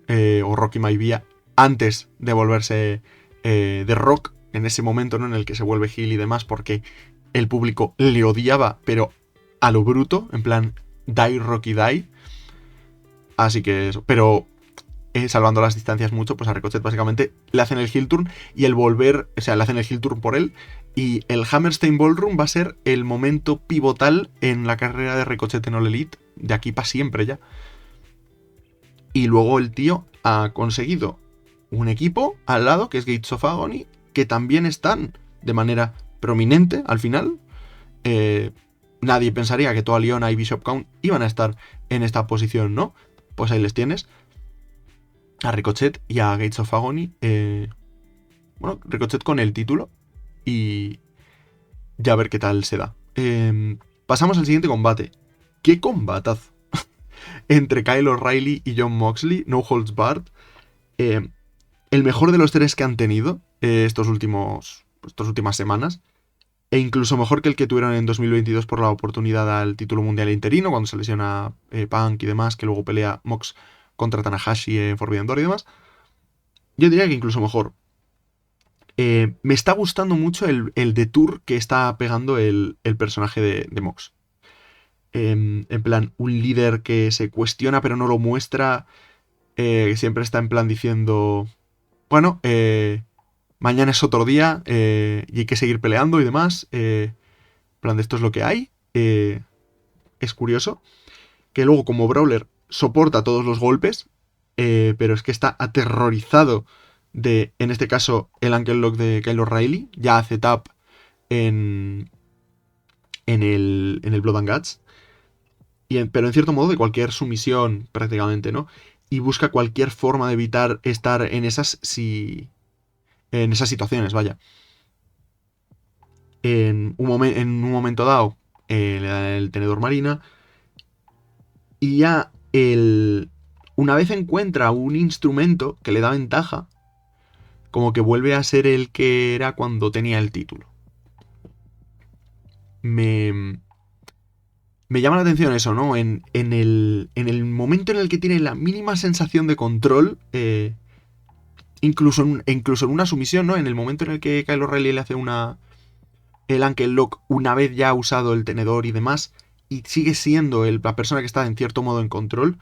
o Rocky Maivia, antes de volverse de Rock, en ese momento, ¿no?, en el que se vuelve heel y demás, porque el público le odiaba, pero a lo bruto, en plan, die Rocky die. Así que eso, pero salvando las distancias mucho, pues a Ricochet básicamente le hacen el heel turn y el volver, o sea, le hacen el heel turn por él y el Hammerstein Ballroom va a ser el momento pivotal en la carrera de Ricochet en All Elite, de aquí para siempre ya. Y luego el tío ha conseguido un equipo al lado, que es Gates of Agony, que también están de manera prominente al final. Nadie pensaría que Toa Liona y Bishop Count iban a estar en esta posición, ¿no? Pues ahí les tienes. A Ricochet y a Gates of Agony. Bueno, Ricochet con el título. Y ya a ver qué tal se da. Pasamos al siguiente combate. ¡Qué combatazo! Entre Kyle O'Reilly y Jon Moxley, No Holds Barred. El mejor de los tres que han tenido estas últimas semanas. E incluso mejor que el que tuvieron en 2022 por la oportunidad al título mundial interino, cuando se lesiona Punk y demás, que luego pelea Mox contra Tanahashi en Forbidden Door y demás. Yo diría que incluso mejor. Me está gustando mucho el detour que está pegando el personaje de Mox. En plan, un líder que se cuestiona pero no lo muestra. Siempre está en plan diciendo, bueno, mañana es otro día y hay que seguir peleando y demás. En plan, de esto es lo que hay. Es curioso. Que luego como brawler soporta todos los golpes, pero es que está aterrorizado de, en este caso, el Ankle Lock de Kyle O'Reilly. Ya hace tap en el Blood and Guts. Pero en cierto modo de cualquier sumisión prácticamente, ¿no? Y busca cualquier forma de evitar estar en esas situaciones, vaya. En un momento dado le da el tenedor marina y ya una vez encuentra un instrumento que le da ventaja, como que vuelve a ser el que era cuando tenía el título. Me llama la atención eso, ¿no? En el momento en el que tiene la mínima sensación de control, incluso en una sumisión, ¿no? En el momento en el que Kyle O'Reilly le hace el Ankle Lock una vez ya ha usado el tenedor y demás, y sigue siendo la persona que está en cierto modo en control,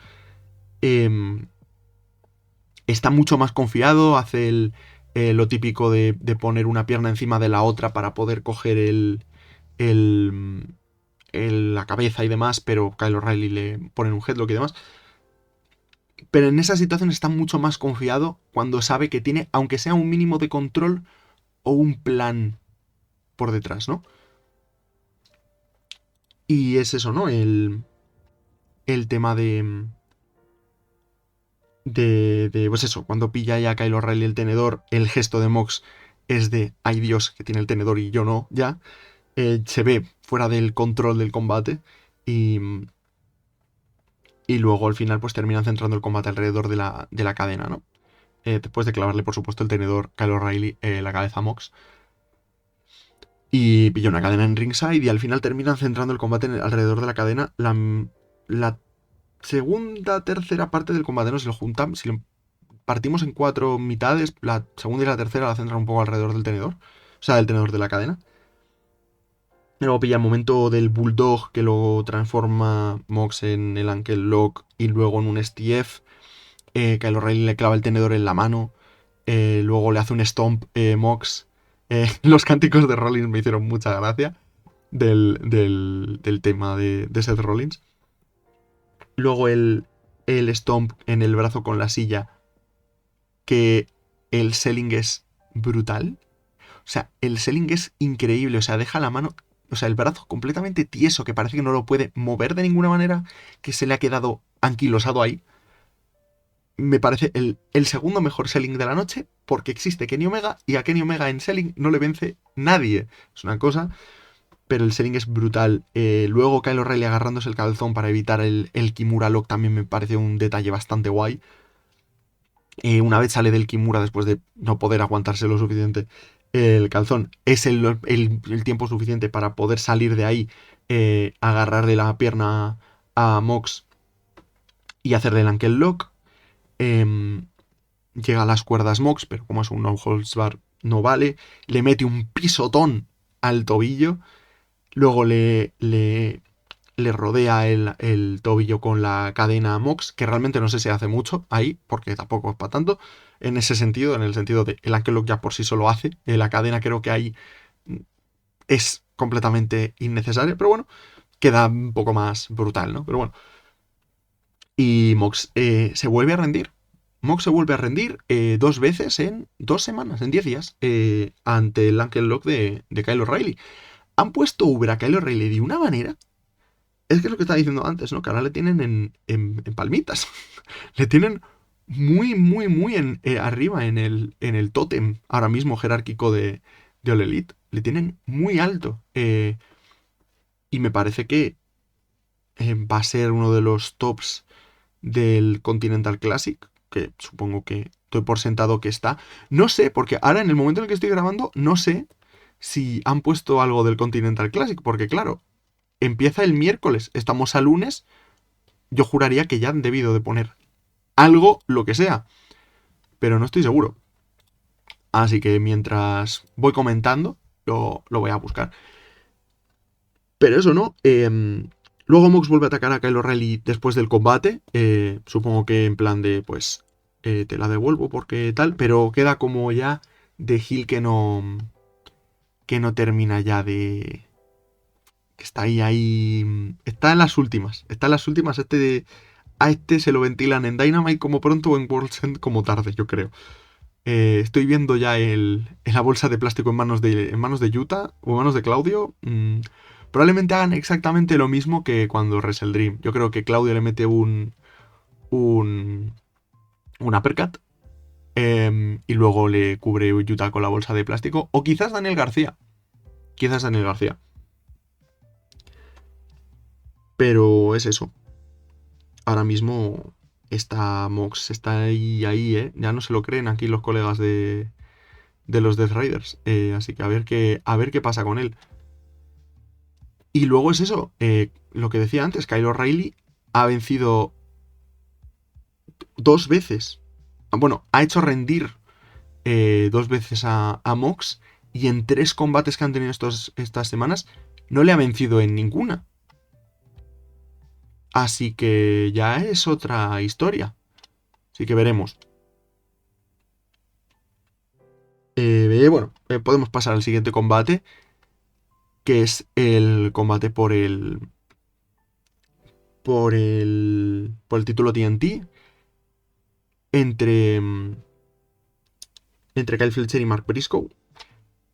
está mucho más confiado, hace lo típico de poner una pierna encima de la otra para poder coger la cabeza y demás, pero Kyle O'Reilly le pone un headlock y demás. Pero en esa situación está mucho más confiado cuando sabe que tiene, aunque sea un mínimo de control o un plan por detrás, ¿no? Y es eso, ¿no? El tema pues eso, cuando pilla ya a Kyle O'Reilly el tenedor, el gesto de Mox es de, ay Dios, que tiene el tenedor y yo no, ya. Se ve fuera del control del combate y luego al final pues terminan centrando el combate alrededor de la cadena, ¿no? Después de clavarle, por supuesto, el tenedor Kyle O'Reilly la cabeza a Mox. y pilla una cadena en ringside y al final terminan centrando el combate alrededor de la cadena. La segunda, tercera parte del combate no se lo juntan, si lo partimos en 4 mitades, la segunda y la tercera la centran un poco alrededor del tenedor, o sea, del tenedor de la cadena. Luego pilla el momento del Bulldog que lo transforma Mox en el Ankle Lock y luego en un STF. Kyle O'Reilly le clava el tenedor en la mano. Luego le hace un stomp Mox. Los cánticos de Rollins me hicieron mucha gracia del tema de Seth Rollins. Luego el stomp en el brazo con la silla. Que el selling es brutal. O sea, el selling es increíble. O sea, deja la mano, o sea, el brazo completamente tieso, que parece que no lo puede mover de ninguna manera, que se le ha quedado anquilosado ahí. Me parece el segundo mejor selling de la noche, porque existe Kenny Omega y a Kenny Omega en selling no le vence nadie. Es una cosa, pero el selling es brutal. Luego Kyle O'Reilly agarrándose el calzón para evitar el Kimura Lock también me parece un detalle bastante guay. Una vez sale del Kimura después de no poder aguantarse lo suficiente el calzón, es el tiempo suficiente para poder salir de ahí, agarrarle la pierna a Mox y hacerle el ankle lock. Llega a las cuerdas Mox, pero como es un no holds bar no vale. Le mete un pisotón al tobillo. Luego le rodea el tobillo con la cadena Mox, que realmente no sé si hace mucho ahí, porque tampoco es para tanto. En ese sentido, en el sentido de el ankle lock ya por sí solo hace. La cadena creo que ahí es completamente innecesaria, pero bueno, queda un poco más brutal, ¿no? Pero bueno. Y Mox se vuelve a rendir. Mox se vuelve a rendir 2 veces en 2 semanas, en 10 días, ante el ankle lock de Kyle O'Reilly. Han puesto Uber a Kyle O'Reilly de una manera. Es que es lo que estaba diciendo antes, ¿no? Que ahora le tienen en palmitas. Le tienen muy, muy, muy arriba en el tótem ahora mismo jerárquico de All Elite. Le tienen muy alto. Y me parece que va a ser uno de los tops del Continental Classic, que supongo que estoy por sentado que está. No sé, porque ahora en el momento en el que estoy grabando, no sé si han puesto algo del Continental Classic, porque claro, empieza el miércoles, estamos a lunes, yo juraría que ya han debido de poner algo, lo que sea, pero no estoy seguro. Así que mientras voy comentando, lo voy a buscar. Pero eso, ¿no? Luego Mox vuelve a atacar a Kyle O'Reilly después del combate. Supongo que en plan de, pues, te la devuelvo porque tal. Pero queda como ya de heel que no termina ya de... Que está ahí... Está en las últimas. Está en las últimas. A este se lo ventilan en Dynamite como pronto o en World's End como tarde, yo creo. Estoy viendo ya en la bolsa de plástico en manos de Yuta o en manos de Claudio. Probablemente hagan exactamente lo mismo que cuando Wrestle Dream. Yo creo que Claudio le mete un uppercut y luego le cubre Yuta con la bolsa de plástico. O quizás Daniel García. Pero es eso. Ahora mismo está Mox, está ahí, ¿eh? Ya no se lo creen aquí los colegas de los Death Riders. Así que a ver qué pasa con él. Y luego es eso, lo que decía antes, Kyle O'Reilly ha vencido 2 veces. Bueno, ha hecho rendir 2 veces a Mox y en 3 combates que han tenido estas semanas no le ha vencido en ninguna. Así que ya es otra historia. Así que veremos. Bueno, podemos pasar al siguiente combate, que es el combate por el título TNT entre Kyle Fletcher y Mark Briscoe.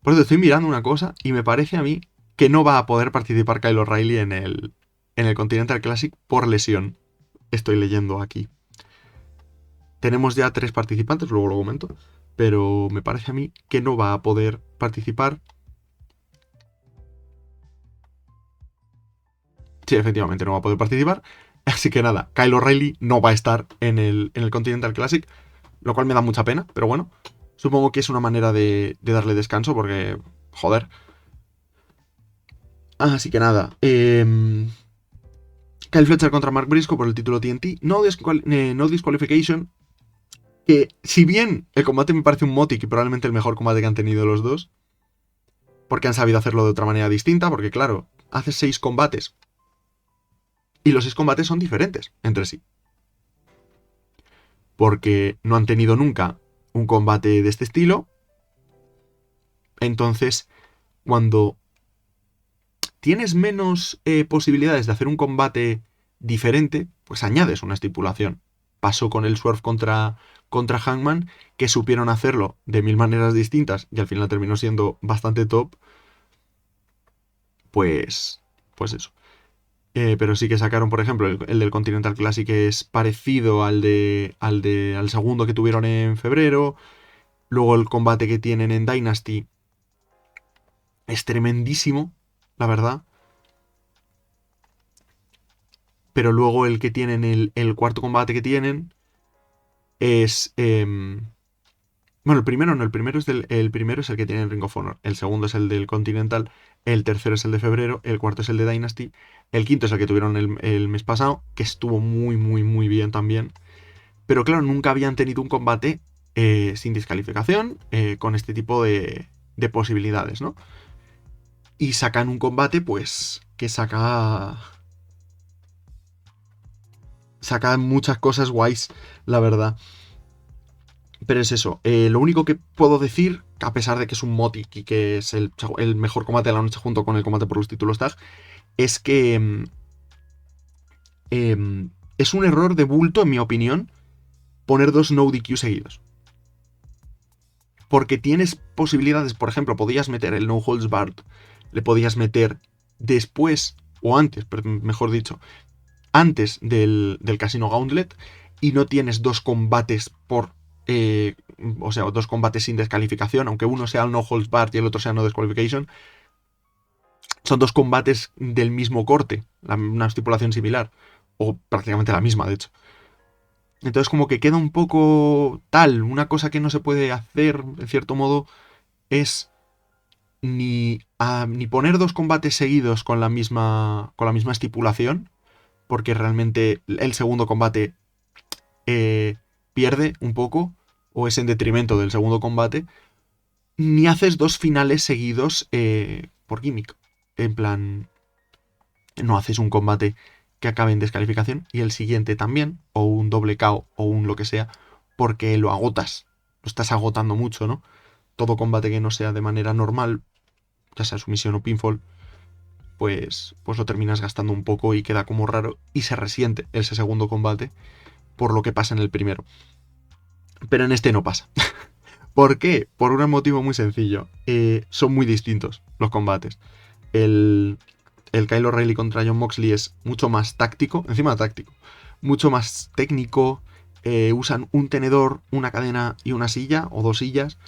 Por eso estoy mirando una cosa y me parece a mí que no va a poder participar Kyle O'Reilly en el Continental Classic por lesión. Estoy leyendo aquí. Tenemos ya 3 participantes, luego lo comento, pero me parece a mí que no va a poder participar. Sí, efectivamente no va a poder participar. Así que nada, Kyle O'Reilly no va a estar en el Continental Classic, lo cual me da mucha pena, pero bueno, supongo que es una manera de darle descanso porque, joder, Así que nada. Kyle Fletcher contra Mark Briscoe por el título TNT. No disqualification. Que si bien el combate me parece un motic y probablemente el mejor combate que han tenido los dos, porque han sabido hacerlo de otra manera distinta, porque claro, haces 6 combates y los 6 combates son diferentes entre sí. Porque no han tenido nunca un combate de este estilo. Entonces, cuando tienes menos posibilidades de hacer un combate diferente, pues añades una estipulación. Pasó con el Swerve contra Hangman, que supieron hacerlo de 1000 maneras distintas y al final terminó siendo bastante top. Pues eso. Pero sí que sacaron, por ejemplo, el del Continental Classic, que es parecido al segundo que tuvieron en febrero. Luego el combate que tienen en Dynasty es tremendísimo, la verdad. Pero luego el que tienen, el cuarto combate que tienen, es... bueno, el primero no, el primero es el que tiene en Ring of Honor. El segundo es el del Continental. El tercero es el de febrero. El cuarto es el de Dynasty. El quinto es el que tuvieron el mes pasado, que estuvo muy, muy, muy bien también. Pero claro, nunca habían tenido un combate sin descalificación, con este tipo de posibilidades, ¿no? Y sacan un combate, pues, que saca muchas cosas guays, la verdad. Pero es eso. Lo único que puedo decir, a pesar de que es un Motic y que es el mejor combate de la noche junto con el combate por los títulos tag, es que es un error de bulto, en mi opinión, poner 2 no DQ seguidos. Porque tienes posibilidades, por ejemplo, podías meter el no holds barred, le podías meter después o antes, pero mejor dicho, antes del Casino Gauntlet, y no tienes 2 combates por... o sea, 2 combates sin descalificación, aunque uno sea el no holds barred y el otro sea no disqualification. Son 2 combates del mismo corte, una estipulación similar, o prácticamente la misma, de hecho. Entonces como que queda un poco tal, una cosa que no se puede hacer, en cierto modo, es ni poner 2 combates seguidos con la misma estipulación, porque realmente el segundo combate pierde un poco, o es en detrimento del segundo combate, ni haces 2 finales seguidos por gimmick. En plan, no haces un combate que acabe en descalificación y el siguiente también, o un doble KO o un lo que sea, porque lo agotas, lo estás agotando mucho, ¿no? Todo combate que no sea de manera normal, ya sea sumisión o pinfall, pues lo terminas gastando un poco y queda como raro y se resiente ese segundo combate por lo que pasa en el primero. Pero en este no pasa. ¿Por qué? Por un motivo muy sencillo. Son muy distintos los combates. El Kyle O'Reilly contra Jon Moxley es mucho más táctico, encima táctico, mucho más técnico. Usan un tenedor, una cadena y una silla, o 2 sillas.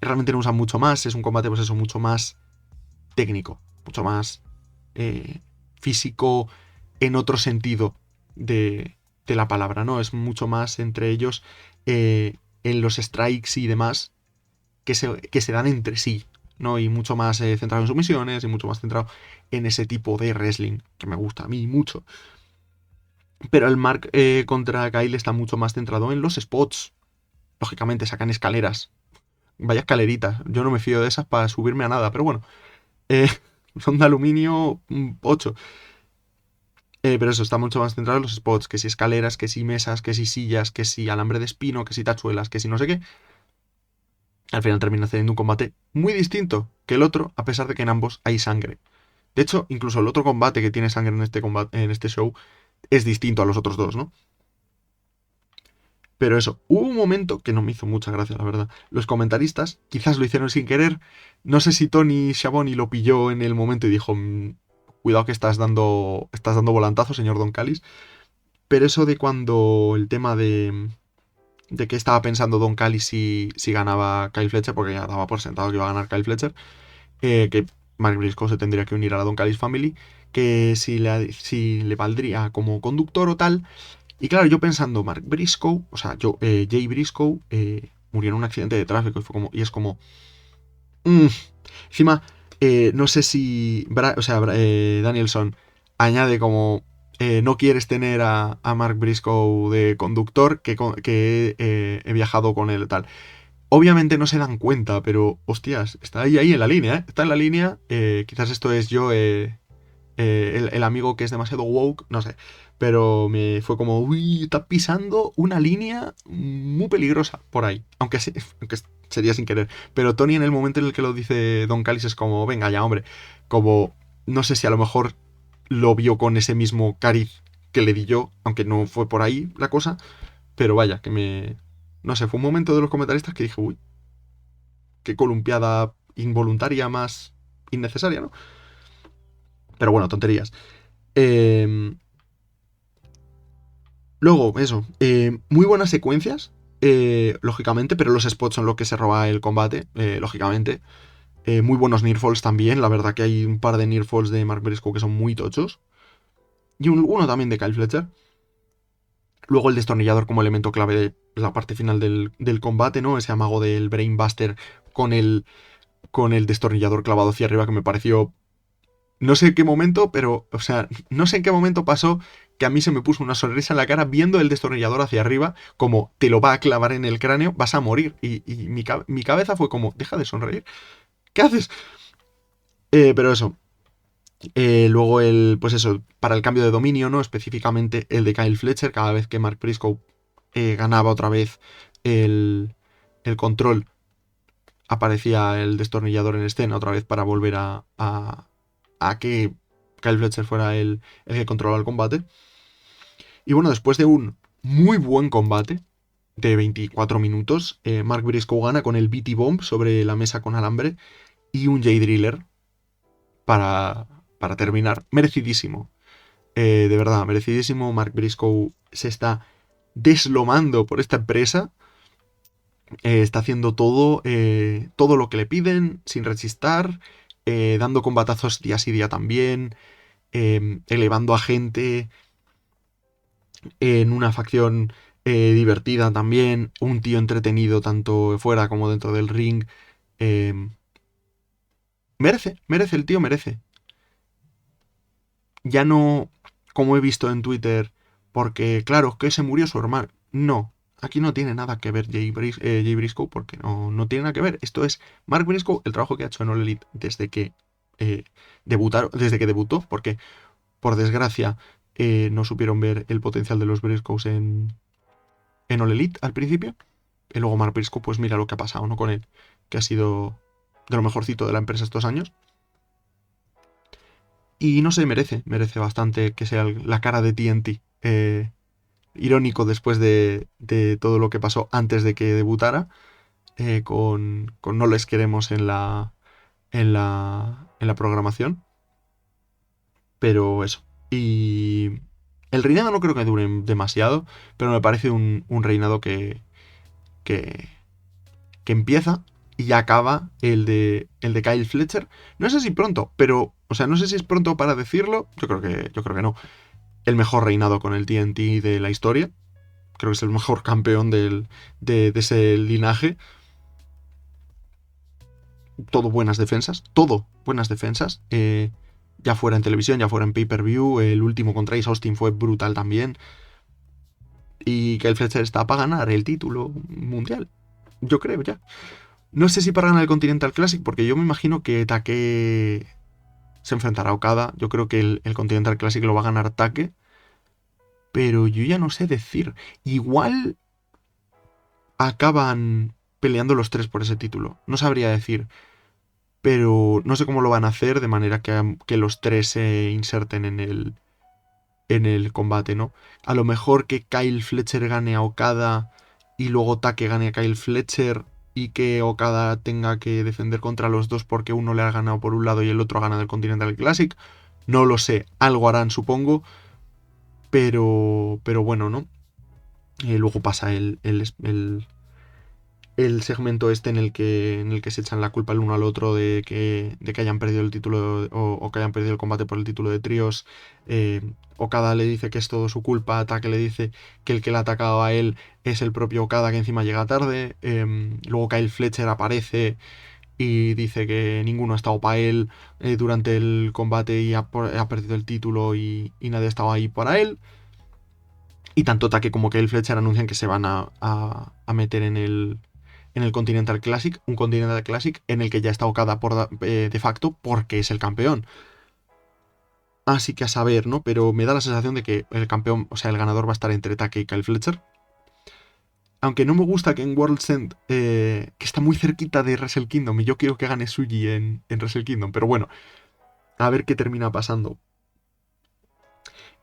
Realmente no usan mucho más, es un combate, pues eso, mucho más técnico, mucho más físico en otro sentido de la palabra, ¿no? Es mucho más entre ellos en los strikes y demás que se dan entre sí, ¿no? Y mucho más centrado en sumisiones y mucho más centrado en ese tipo de wrestling que me gusta a mí mucho. Pero el Mark contra Kyle está mucho más centrado en los spots. Lógicamente sacan escaleras. Vaya escaleritas. Yo no me fío de esas para subirme a nada, pero bueno. Son de aluminio 8. Pero eso, está mucho más centrado en los spots. Que si escaleras, que si mesas, que si sillas, que si alambre de espino, que si tachuelas, que si no sé qué. Al final termina teniendo un combate muy distinto que el otro, a pesar de que en ambos hay sangre. De hecho, incluso el otro combate que tiene sangre en este show es distinto a los otros dos, ¿no? Pero eso, hubo un momento que no me hizo mucha gracia, la verdad. Los comentaristas quizás lo hicieron sin querer. No sé si Tony Schiavone lo pilló en el momento y dijo, cuidado que estás dando volantazo, señor Don Callis. Pero eso de cuando el tema de qué estaba pensando Don Callis si ganaba Kyle Fletcher, porque ya daba por sentado que iba a ganar Kyle Fletcher, que Mark Briscoe se tendría que unir a la Don Callis Family, que si le valdría como conductor o tal. Y claro, yo pensando, Mark Briscoe, o sea, Jay Briscoe, murió en un accidente de tráfico y es como... encima, No sé si Danielson añade como no quieres tener a Mark Briscoe de conductor, que he viajado con él tal. Obviamente no se dan cuenta, pero hostias, está ahí en la línea, ¿eh? Está en la línea. Quizás esto es yo, el amigo que es demasiado woke, no sé. Pero me fue como, uy, está pisando una línea muy peligrosa por ahí. Aunque sería sin querer. Pero Tony, en el momento en el que lo dice Don Callis, es como, venga ya, hombre. Como, no sé si a lo mejor lo vio con ese mismo cariz que le di yo, aunque no fue por ahí la cosa. Pero vaya, que me. No sé, fue un momento de los comentaristas que dije, uy, qué columpiada involuntaria más innecesaria, ¿no? Pero bueno, tonterías. Eh, Luego, eso, muy buenas secuencias, lógicamente, pero los spots son lo que se roba el combate, lógicamente. Muy buenos nearfalls también, la verdad que hay un par de nearfalls de Mark Briscoe que son muy tochos. Y uno también de Kyle Fletcher. Luego el destornillador como elemento clave de la parte final del combate, ¿no? Ese amago del Brainbuster con con el destornillador clavado hacia arriba que me pareció. No sé en qué momento, pero, o sea, no sé en qué momento pasó que a mí se me puso una sonrisa en la cara viendo el destornillador hacia arriba, como te lo va a clavar en el cráneo, vas a morir. Y mi cabeza fue como, deja de sonreír, ¿qué haces? Pero eso, luego pues eso, para el cambio de dominio, ¿no? Específicamente el de Kyle Fletcher, cada vez que Mark Briscoe ganaba otra vez el, el control, aparecía el destornillador en escena otra vez para volver a que Kyle Fletcher fuera el que controlaba el combate. Y bueno, después de un muy buen combate de 24 minutos, Mark Briscoe gana con el BT Bomb sobre la mesa con alambre y un J-Driller para terminar. Merecidísimo. De verdad, merecidísimo. Mark Briscoe se está deslomando por esta empresa. Está haciendo todo lo que le piden, sin rechistar, dando combatazos día sí día también, elevando a gente en una facción divertida también, un tío entretenido tanto fuera como dentro del ring. eh, merece, el tío merece. Ya no, como he visto en Twitter, porque claro, que se murió su hermano. No, aquí no tiene nada que ver Jay Briscoe, porque no tiene nada que ver. Esto es Mark Briscoe, el trabajo que ha hecho en All Elite eh, desde que debutó, porque por desgracia no supieron ver el potencial de los Briscoes en All Elite al principio. Y luego Mark Briscoe, pues mira lo que ha pasado, ¿no? Con él, que ha sido de lo mejorcito de la empresa estos años. Y no sé, merece bastante que sea la cara de TNT. Irónico después de todo lo que pasó antes de que debutara, con No les queremos en la programación. Pero eso. Y el reinado no creo que dure demasiado, pero me parece un reinado que, que empieza y acaba el de Kyle Fletcher. No sé si pronto, pero, o sea, no sé si es pronto para decirlo. Yo creo que no. El mejor reinado con el TNT de la historia. Creo que es el mejor campeón de ese linaje. Todo buenas defensas. Ya fuera en televisión, ya fuera en pay-per-view. El último contra Ace Austin fue brutal también. Y Kyle Fletcher está para ganar el título mundial. Yo creo ya. No sé si para ganar el Continental Classic, porque yo me imagino que Take se enfrentará a Okada. Yo creo que el Continental Classic lo va a ganar Take. Pero yo ya no sé decir. Igual acaban peleando los tres por ese título. No sabría decir. Pero no sé cómo lo van a hacer de manera que los tres se inserten en el combate, ¿no? A lo mejor que Kyle Fletcher gane a Okada y luego Take gane a Kyle Fletcher y que Okada tenga que defender contra los dos porque uno le ha ganado por un lado y el otro ha ganado el Continental Classic. No lo sé, algo harán supongo, pero bueno, ¿no? Luego pasa el segmento este en el que se echan la culpa el uno al otro de que hayan perdido el título o que hayan perdido el combate por el título de tríos. Okada le dice que es todo su culpa, Take le dice que el que le ha atacado a él es el propio Okada que encima llega tarde. Luego Kyle Fletcher aparece y dice que ninguno ha estado para él durante el combate y ha perdido el título y nadie ha estado ahí para él. Y tanto Take como Kyle Fletcher anuncian que se van a meter en el Continental Classic, un Continental Classic en el que ya está Okada de facto porque es el campeón. Así que a saber, ¿no? Pero me da la sensación de que el campeón, o sea, el ganador va a estar entre Take y Kyle Fletcher. Aunque no me gusta que en World's End, que está muy cerquita de Wrestle Kingdom, y yo quiero que gane Suji en Wrestle Kingdom, pero bueno, a ver qué termina pasando.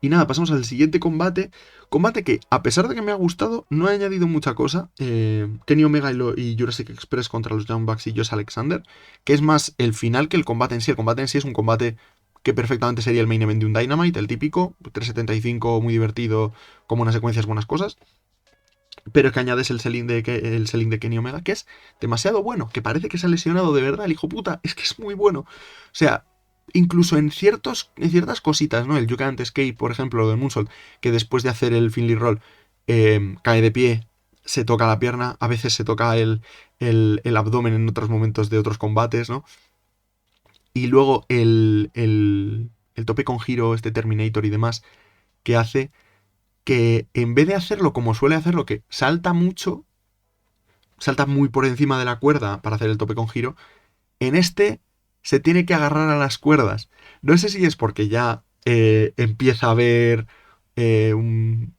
Y nada, pasamos al siguiente combate. Combate que, a pesar de que me ha gustado, no ha añadido mucha cosa. Kenny Omega y Jurassic Express contra los Young Bucks y Josh Alexander, que es más el final que el combate en sí. El combate en sí es un combate que perfectamente sería el main event de un Dynamite, el típico, 375, muy divertido, como unas secuencias, buenas cosas. Pero es que añades el selling de Kenny Omega, que es demasiado bueno, que parece que se ha lesionado de verdad, el hijo puta, es que es muy bueno. O sea, incluso en ciertas cositas, ¿no? El You Can't Escape, por ejemplo, lo del Moonsault, que después de hacer el Finley Roll cae de pie, se toca la pierna, a veces se toca el abdomen en otros momentos de otros combates, ¿no? Y luego el tope con giro, este Terminator y demás, que hace que en vez de hacerlo como suele hacerlo, que salta mucho, salta muy por encima de la cuerda para hacer el tope con giro, en este se tiene que agarrar a las cuerdas. No sé si es porque ya empieza a haber un,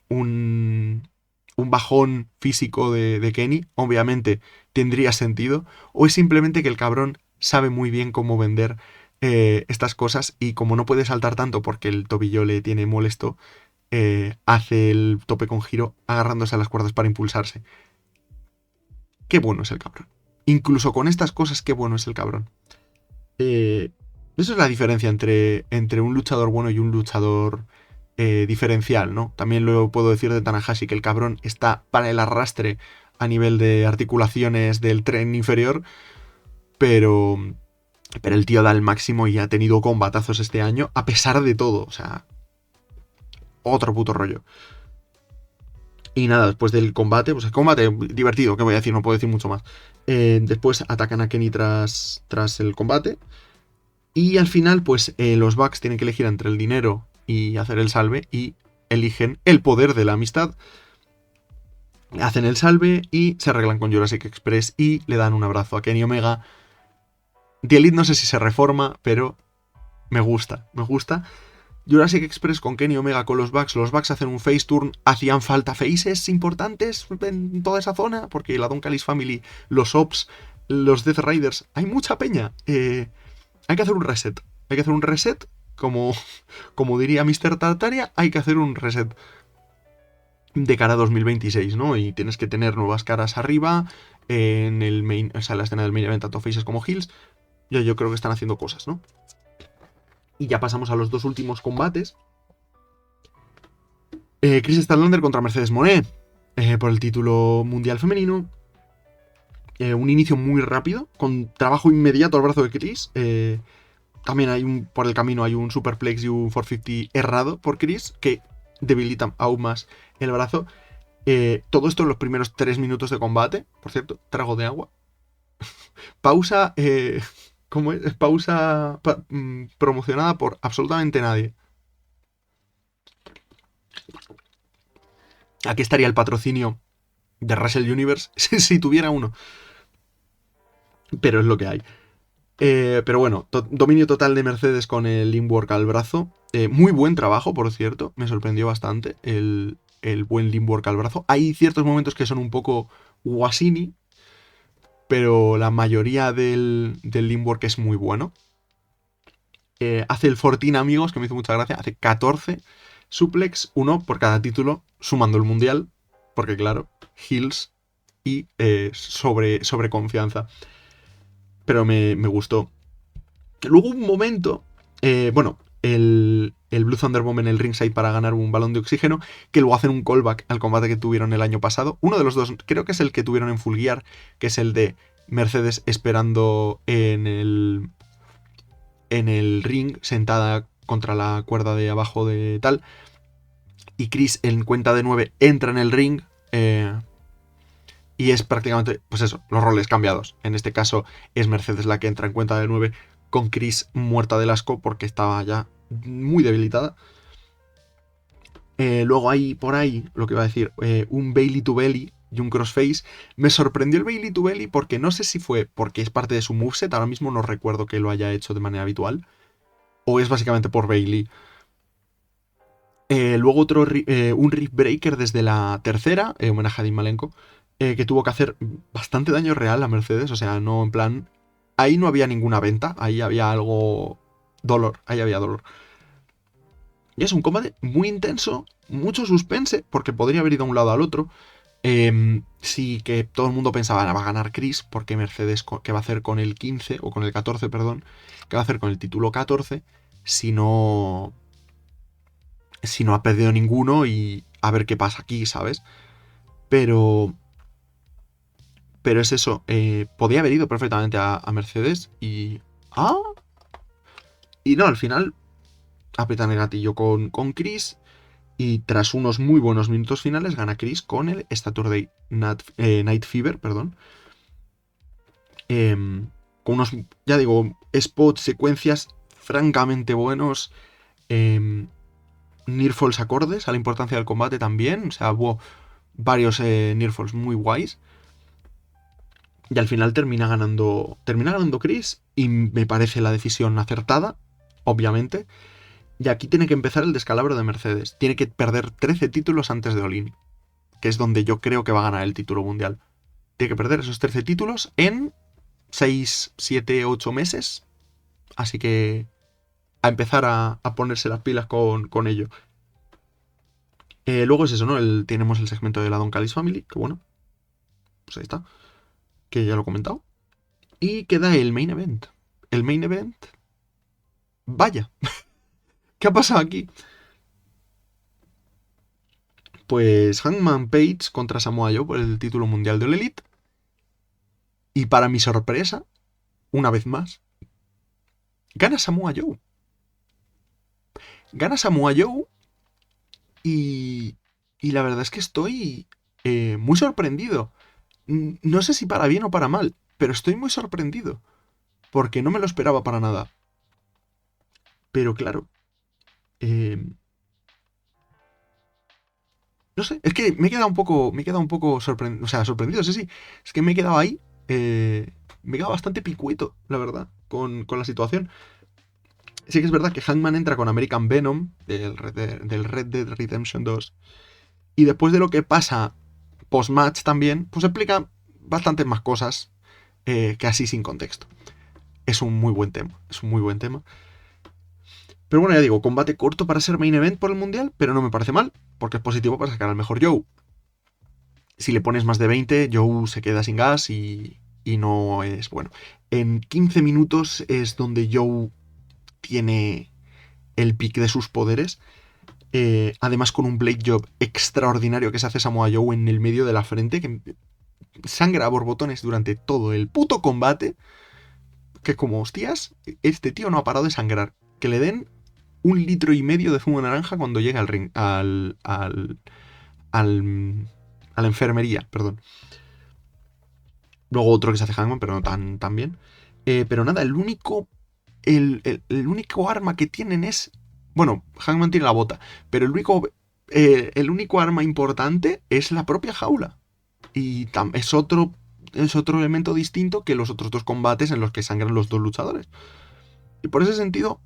un, un bajón físico de Kenny, obviamente tendría sentido, o es simplemente que el cabrón sabe muy bien cómo vender estas cosas y como no puede saltar tanto porque el tobillo le tiene molesto, hace el tope con giro agarrándose a las cuerdas para impulsarse. Qué bueno es el cabrón. Incluso con estas cosas, qué bueno es el cabrón. Eso es la diferencia entre un luchador bueno y un luchador diferencial, ¿no? También lo puedo decir de Tanahashi, que el cabrón está para el arrastre a nivel de articulaciones del tren inferior, pero el tío da el máximo y ha tenido combatazos este año, a pesar de todo. O sea, otro puto rollo. Y nada, después del combate, pues el combate divertido, ¿qué voy a decir? No puedo decir mucho más. Después atacan a Kenny tras el combate. Y al final, pues los Bucks tienen que elegir entre el dinero y hacer el salve. Y eligen el poder de la amistad. Hacen el salve y se arreglan con Jurassic Express y le dan un abrazo a Kenny Omega. The Elite no sé si se reforma, pero me gusta, me gusta. Jurassic Express con Kenny Omega con los Bucks hacen un face turn, hacían falta faces importantes en toda esa zona, porque la Don Callis Family, los Ops, los Death Riders, hay mucha peña. Hay que hacer un reset, como diría Mr. Tartaria, hay que hacer un reset de cara a 2026, ¿no? Y tienes que tener nuevas caras arriba, en el main, o sea, en la escena del main event, tanto faces como heels. Yo creo que están haciendo cosas, ¿no? Y ya pasamos a los dos últimos combates. Chris Statlander contra Mercedes Moné por el título mundial femenino. Un inicio muy rápido, con trabajo inmediato al brazo de Chris. También por el camino hay un superplex y un 450 errado por Chris, que debilitan aún más el brazo. Todo esto en los primeros 3 minutos de combate. Por cierto, trago de agua. Pausa... ¿Cómo es? Pausa promocionada por absolutamente nadie. Aquí estaría el patrocinio de Wrestle Universe si tuviera uno. Pero es lo que hay. Pero bueno, dominio total de Mercedes con el Limwork al brazo. Muy buen trabajo, por cierto. Me sorprendió bastante el buen Limwork al brazo. Hay ciertos momentos que son un poco guasini, pero la mayoría del Limwork es muy bueno. Hace el 14 amigos, que me hizo mucha gracia. Hace 14 suplex, uno por cada título, sumando el mundial. Porque claro, heels y sobre confianza. Pero me gustó. Luego un momento, el Blue Thunder Bomb en el ringside para ganar un balón de oxígeno, que luego hacen un callback al combate que tuvieron el año pasado. Uno de los dos, creo que es el que tuvieron en Full Gear, que es el de Mercedes esperando en el ring, sentada contra la cuerda de abajo de tal. Y Chris en cuenta de 9 entra en el ring Y es prácticamente, pues eso, los roles cambiados. En este caso es Mercedes la que entra en cuenta de 9 con Chris muerta del asco porque estaba ya muy debilitada. Luego hay por ahí, lo que iba a decir, un Bailey to Belly y un Crossface. Me sorprendió el Bailey to Belly porque no sé si fue porque es parte de su moveset, ahora mismo no recuerdo que lo haya hecho de manera habitual, o es básicamente por Bailey. Luego un Rip Breaker desde la tercera, homenaje a Dean Malenko, que tuvo que hacer bastante daño real a Mercedes, o sea, no en plan... Ahí no había ninguna venta, ahí había algo... Dolor, ahí había dolor. Y es un combate muy intenso, mucho suspense, porque podría haber ido de un lado al otro. Sí que todo el mundo pensaba, va a ganar Chris, porque Mercedes, ¿qué va a hacer con el 15, o con el 14, perdón? ¿Qué va a hacer con el título 14 si no ha perdido ninguno y a ver qué pasa aquí, ¿sabes? Pero es eso, podía haber ido perfectamente a Mercedes y... Ah, y no, al final apretan el gatillo con Chris y tras unos muy buenos minutos finales gana Chris con el Saturday Night Fever, perdón. Con unos, ya digo, spots, secuencias francamente buenos. Nearfalls acordes a la importancia del combate también. O sea, hubo varios Nearfalls muy guays. Y al final termina ganando Chris. Y me parece la decisión acertada, obviamente. Y aquí tiene que empezar el descalabro de Mercedes. Tiene que perder 13 títulos antes de All-In, que es donde yo creo que va a ganar el título mundial. Tiene que perder esos 13 títulos en 6, 7, 8 meses. Así que a empezar a ponerse las pilas con ello. Luego es eso, ¿no? Tenemos el segmento de la Don Callis Family, que bueno, pues ahí está, que ya lo he comentado. Y queda el main event. El main event... Vaya, ¿qué ha pasado aquí? Pues Hangman Page contra Samoa Joe por el título mundial de All Elite. Y para mi sorpresa, una vez más, gana Samoa Joe. Gana Samoa Joe y la verdad es que estoy muy sorprendido. No sé si para bien o para mal, pero estoy muy sorprendido. Porque no me lo esperaba para nada. Pero claro, eh, no sé, es que me he quedado un poco sorprendido, o sea, sorprendido, sí, sí. Es que me he quedado ahí, me he quedado bastante picueto, la verdad, con la situación. Sí que es verdad que Hangman entra con American Venom del Red Dead Redemption 2. Y después de lo que pasa post-match también, pues explica bastantes más cosas que así sin contexto. Es un muy buen tema, es un muy buen tema. Pero bueno, ya digo, combate corto para ser main event por el mundial, pero no me parece mal, porque es positivo para sacar al mejor Joe. Si le pones más de 20, Joe se queda sin gas y no es bueno. En 15 minutos es donde Joe tiene el pick de sus poderes. Además con un Blade Job extraordinario que se hace Samoa Joe en el medio de la frente, que sangra a borbotones durante todo el puto combate. Que como hostias, este tío no ha parado de sangrar. Que le den 1,5 litros de zumo de naranja cuando llega al ring. A la enfermería, perdón. Luego otro que se hace Hangman, pero no tan bien. Pero nada, el único arma que tienen es... Bueno, Hangman tiene la bota, pero el único arma importante es la propia jaula. Y es otro elemento distinto que los otros dos combates en los que sangran los dos luchadores. Y por ese sentido,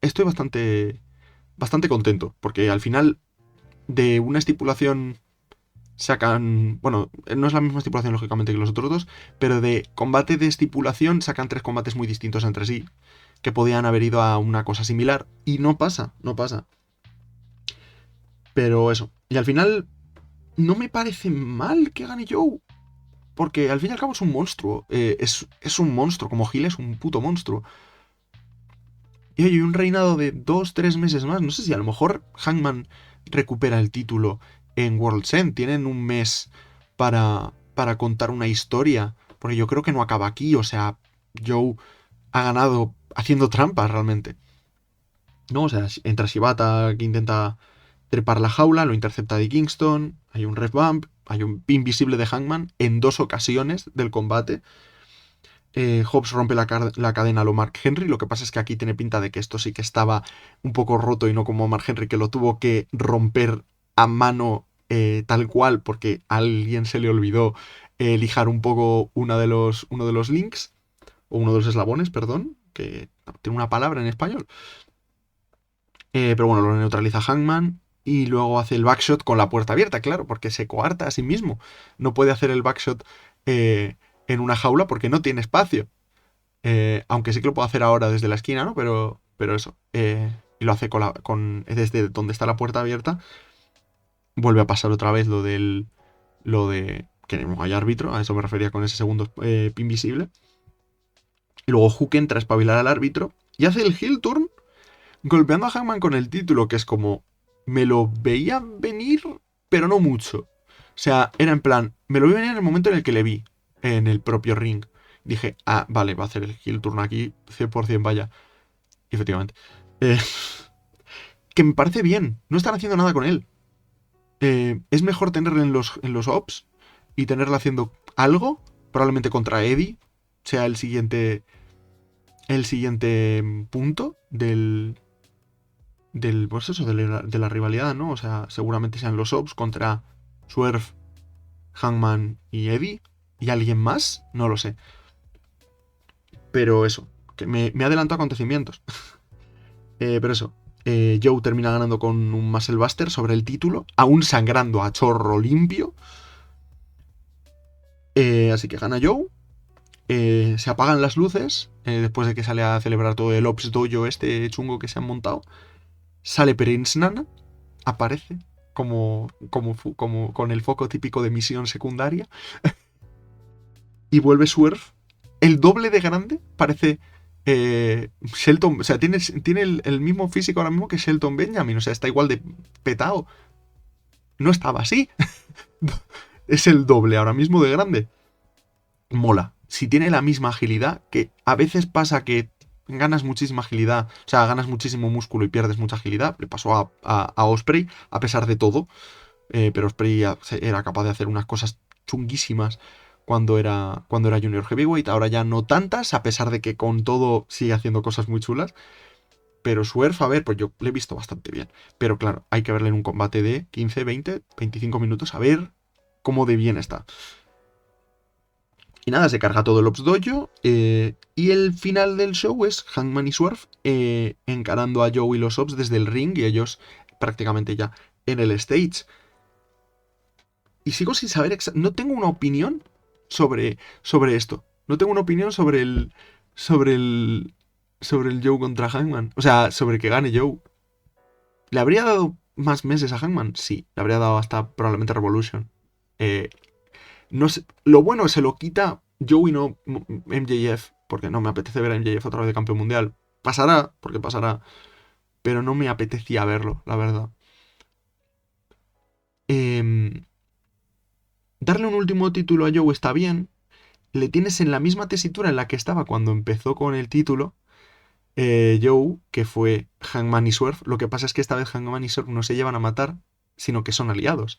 estoy bastante contento, porque al final de una estipulación sacan, bueno, no es la misma estipulación lógicamente que los otros dos, pero de combate de estipulación sacan 3 combates muy distintos entre sí, que podían haber ido a una cosa similar, y no pasa. Pero eso, y al final no me parece mal que gane Joe, porque al fin y al cabo es un monstruo, es un monstruo, como Gil es un puto monstruo. Y hay un reinado de 2, 3 meses más. No sé si a lo mejor Hangman recupera el título en World's End. Tienen un mes para contar una historia. Porque yo creo que no acaba aquí. O sea, Joe ha ganado haciendo trampas realmente. ¿No? O sea, entra Shibata que intenta trepar la jaula, lo intercepta de Kingston. Hay un ref bump. Hay un pin visible de Hangman en 2 ocasiones del combate. Hobbs rompe la cadena a lo Mark Henry. Lo que pasa es que aquí tiene pinta de que esto sí que estaba un poco roto y no como Mark Henry, que lo tuvo que romper a mano tal cual porque a alguien se le olvidó lijar un poco uno de los links, o uno de los eslabones, perdón, que tiene una palabra en español. Pero bueno, lo neutraliza Hangman y luego hace el backshot con la puerta abierta, claro, porque se coarta a sí mismo. No puede hacer el backshot en una jaula porque no tiene espacio. Aunque sí que lo puedo hacer ahora desde la esquina, ¿no? Pero eso. Y lo hace desde donde está la puerta abierta. Vuelve a pasar otra vez lo de que no hay árbitro. A eso me refería con ese segundo pin visible. Y luego Hook entra a espabilar al árbitro y hace el heel turn golpeando a Hangman con el título, que es como, me lo veía venir, pero no mucho. O sea, era en plan, me lo vi venir en el momento en el que le vi, en el propio ring. Dije, ah, vale, va a hacer el heel turn aquí, 100%, vaya. Y efectivamente. Eh, que me parece bien, no están haciendo nada con él. Es mejor tenerle en los ops y tenerle haciendo algo, probablemente contra Eddie, sea el siguiente punto pues eso, de la rivalidad, ¿no? O sea, seguramente sean los Ops contra Swerve, Hangman y Eddie. ¿Y alguien más? No lo sé. Pero eso, que me adelanto a acontecimientos. Pero eso, Joe termina ganando con un Muscle Buster sobre el título, aún sangrando a chorro limpio. Así que gana Joe. Se apagan las luces después de que sale a celebrar todo el Ops Dojo este chungo que se han montado. Sale Prince Nana, aparece como con el foco típico de misión secundaria. Y vuelve Swerve. El doble de grande. Parece Shelton. O sea, tiene el mismo físico ahora mismo que Shelton Benjamin. O sea, está igual de petado. No estaba así. Es el doble ahora mismo de grande. Mola. Si tiene la misma agilidad, que a veces pasa que ganas muchísima agilidad, o sea, ganas muchísimo músculo y pierdes mucha agilidad. Le pasó a Osprey, a pesar de todo. Pero Osprey ya era capaz de hacer unas cosas chunguísimas cuando era Junior Heavyweight. Ahora ya no tantas, a pesar de que con todo sigue haciendo cosas muy chulas. Pero Swerve, a ver, pues yo le he visto bastante bien. Pero claro, hay que verle en un combate de 15, 20, 25 minutos a ver cómo de bien está. Y nada, se carga todo el Ops Dojo. Y el final del show es Hangman y Swerve encarando a Joe y los Ops desde el ring y ellos prácticamente ya en el stage. Y sigo sin saber no tengo una opinión sobre esto. No tengo una opinión sobre el Joe contra Hangman. O sea, sobre que gane Joe. ¿Le habría dado más meses a Hangman? Sí, le habría dado hasta probablemente Revolution. No sé, lo bueno se lo quita Joe y no MJF, porque no me apetece ver a MJF otra vez de campeón mundial. Pasará, porque pasará, pero no me apetecía verlo, la verdad. Darle un último título a Joe está bien. Le tienes en la misma tesitura en la que estaba cuando empezó con el título Joe, que fue Hangman y Swerve. Lo que pasa es que esta vez Hangman y Swerve no se llevan a matar, sino que son aliados.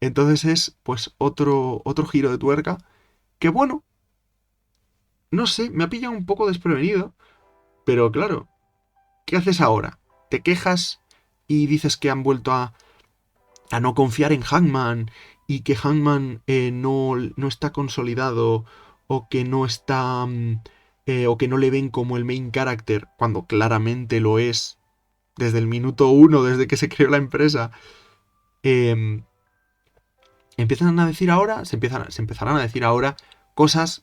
Entonces es, pues, otro giro de tuerca que, bueno, no sé, me ha pillado un poco desprevenido, pero claro, ¿qué haces ahora? ¿Te quejas y dices que han vuelto a no confiar en Hangman y que Hangman no está consolidado o que no está o que no le ven como el main character cuando claramente lo es desde el minuto 1, desde que se creó la empresa? Empiezan a decir ahora, se empezarán a decir ahora cosas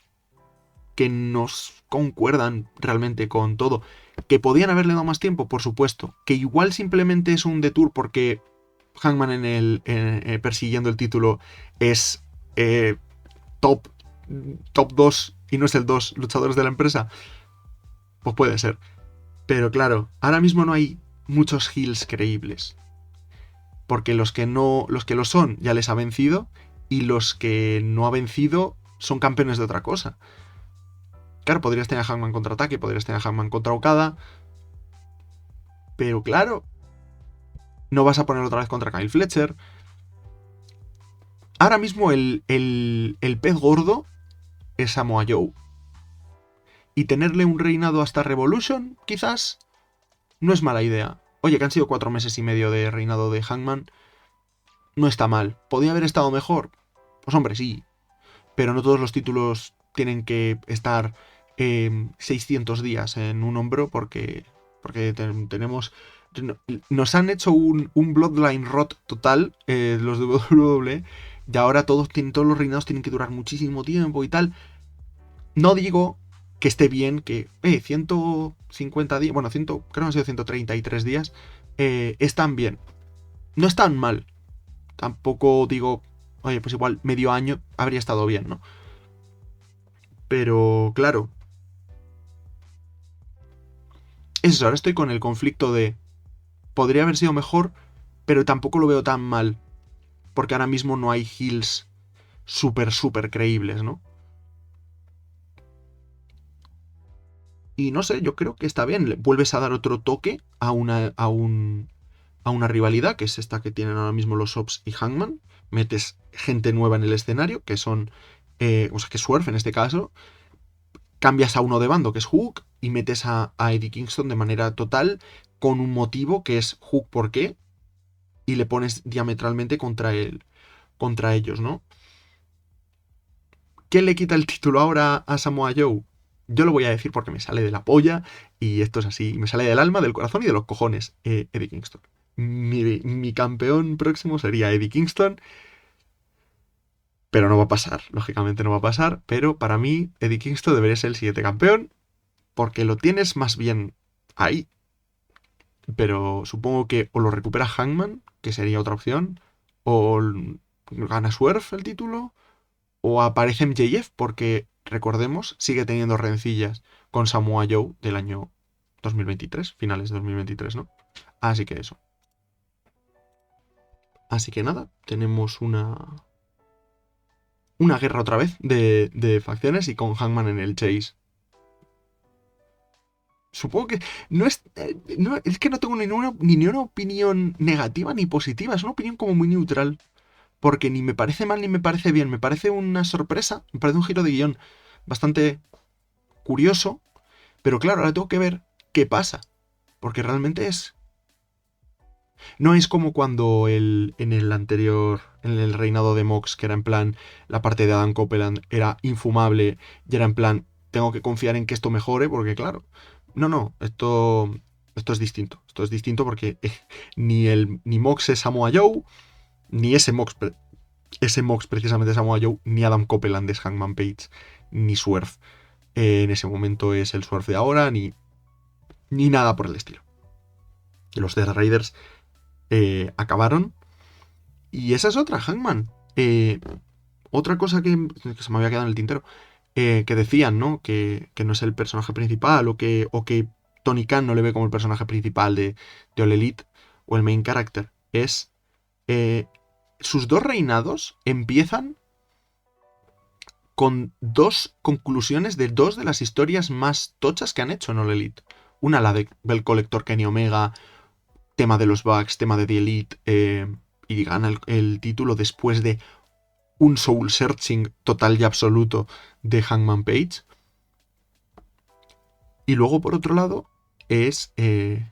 que nos concuerdan realmente con todo. ¿Que podían haberle dado más tiempo? Por supuesto. ¿Que igual simplemente es un detour porque Hangman persiguiendo el título es top 2 y no es el 2 luchadores de la empresa? Pues puede ser. Pero claro, ahora mismo no hay muchos heels creíbles. Porque los que lo son ya les ha vencido y los que no ha vencido son campeones de otra cosa. Claro, podrías tener a Hangman contra Ataque, podrías tener a Hangman contra Okada. Pero claro, no vas a poner otra vez contra Kyle Fletcher. ahora mismo el pez gordo es Samoa Joe. Y tenerle un reinado hasta Revolution, quizás, no es mala idea. Oye, que han sido 4 meses y medio de reinado de Hangman. No está mal. ¿Podría haber estado mejor? Pues hombre, sí. Pero no todos los títulos tienen que estar 600 días en un hombro porque tenemos... Nos han hecho un Bloodline Rot total, los de WWE, y ahora todos los reinados tienen que durar muchísimo tiempo y tal. No digo que esté bien que 150 días, bueno, creo que han sido 133 días, están bien. No están mal. Tampoco digo, oye, pues igual medio año habría estado bien, ¿no? Pero claro, eso, ahora estoy con el conflicto de podría haber sido mejor, pero tampoco lo veo tan mal, porque ahora mismo no hay heals súper creíbles, ¿no? Y no sé, yo creo que está bien. Le vuelves a dar otro toque a una rivalidad, que es esta que tienen ahora mismo los Ops y Hangman. Metes gente nueva en el escenario, que son, o sea, que Swerve en este caso. Cambias a uno de bando, que es Hook, y metes a Eddie Kingston de manera total, con un motivo que es Hook por qué, y le pones diametralmente contra ellos, ¿no? ¿Qué le quita el título ahora a Samoa Joe? Yo lo voy a decir porque me sale de la polla, y esto es así, me sale del alma, del corazón y de los cojones, Eddie Kingston. Mi campeón próximo sería Eddie Kingston, pero no va a pasar, lógicamente no va a pasar, pero para mí Eddie Kingston debería ser el siguiente campeón, porque lo tienes más bien ahí. Pero supongo que o lo recupera Hangman, que sería otra opción, o gana Swerve el título, o aparece MJF, porque recordemos, sigue teniendo rencillas con Samoa Joe del año 2023, finales de 2023, ¿no? Así que eso. Así que nada, tenemos una guerra otra vez de facciones y con Hangman en el chase. Supongo que no es, es que no tengo ni una opinión negativa ni positiva, es una opinión como muy neutral. Porque ni me parece mal ni me parece bien, me parece una sorpresa, me parece un giro de guión bastante curioso, pero claro, ahora tengo que ver qué pasa, porque realmente no es como cuando en el anterior, en el reinado de Mox, que era en plan, la parte de Adam Copeland era infumable y era en plan, tengo que confiar en que esto mejore, porque claro, no, esto es distinto porque ni Mox es Samoa Joe, ni ese Mox precisamente Samoa Joe, ni Adam Copeland es Hangman Page, ni Swerve. En ese momento es el Swerve de ahora, ni nada por el estilo. Los Death Raiders acabaron. Y esa es otra, Hangman. Otra cosa que se me había quedado en el tintero. Que decían, ¿no? Que no es el personaje principal o que Tony Khan no le ve como el personaje principal de All Elite o el main character. Es sus dos reinados empiezan con dos conclusiones de dos de las historias más tochas que han hecho en All Elite. Una, la del colector Kenny Omega, tema de los Bucks, tema de The Elite, y gana el título después de un soul searching total y absoluto de Hangman Page. Y luego, por otro lado, es el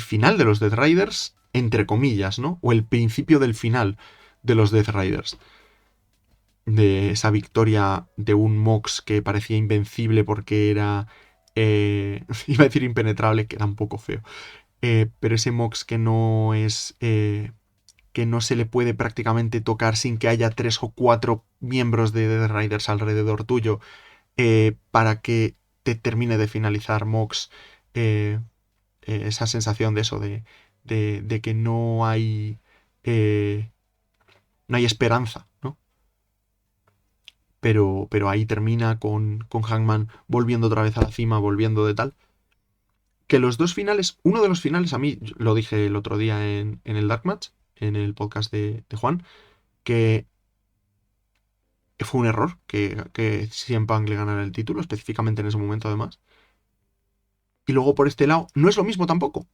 final de los Death Riders, entre comillas, ¿no? O el principio del final de los Death Riders. De esa victoria de un Mox que parecía invencible porque era... iba a decir impenetrable, que era un poco feo. Pero ese Mox que no es... que no se le puede prácticamente tocar sin que haya 3 o 4 miembros de Death Riders alrededor tuyo, para que te termine de finalizar Mox. Esa sensación de eso, de que no hay... no hay esperanza, ¿no? Pero ahí termina con Hangman volviendo otra vez a la cima, volviendo de tal. Que los dos finales, uno de los finales, a mí lo dije el otro día en el Dark Match, en el podcast de Juan, que fue un error que CM Punk le ganara el título, específicamente en ese momento además. Y luego por este lado, no es lo mismo tampoco,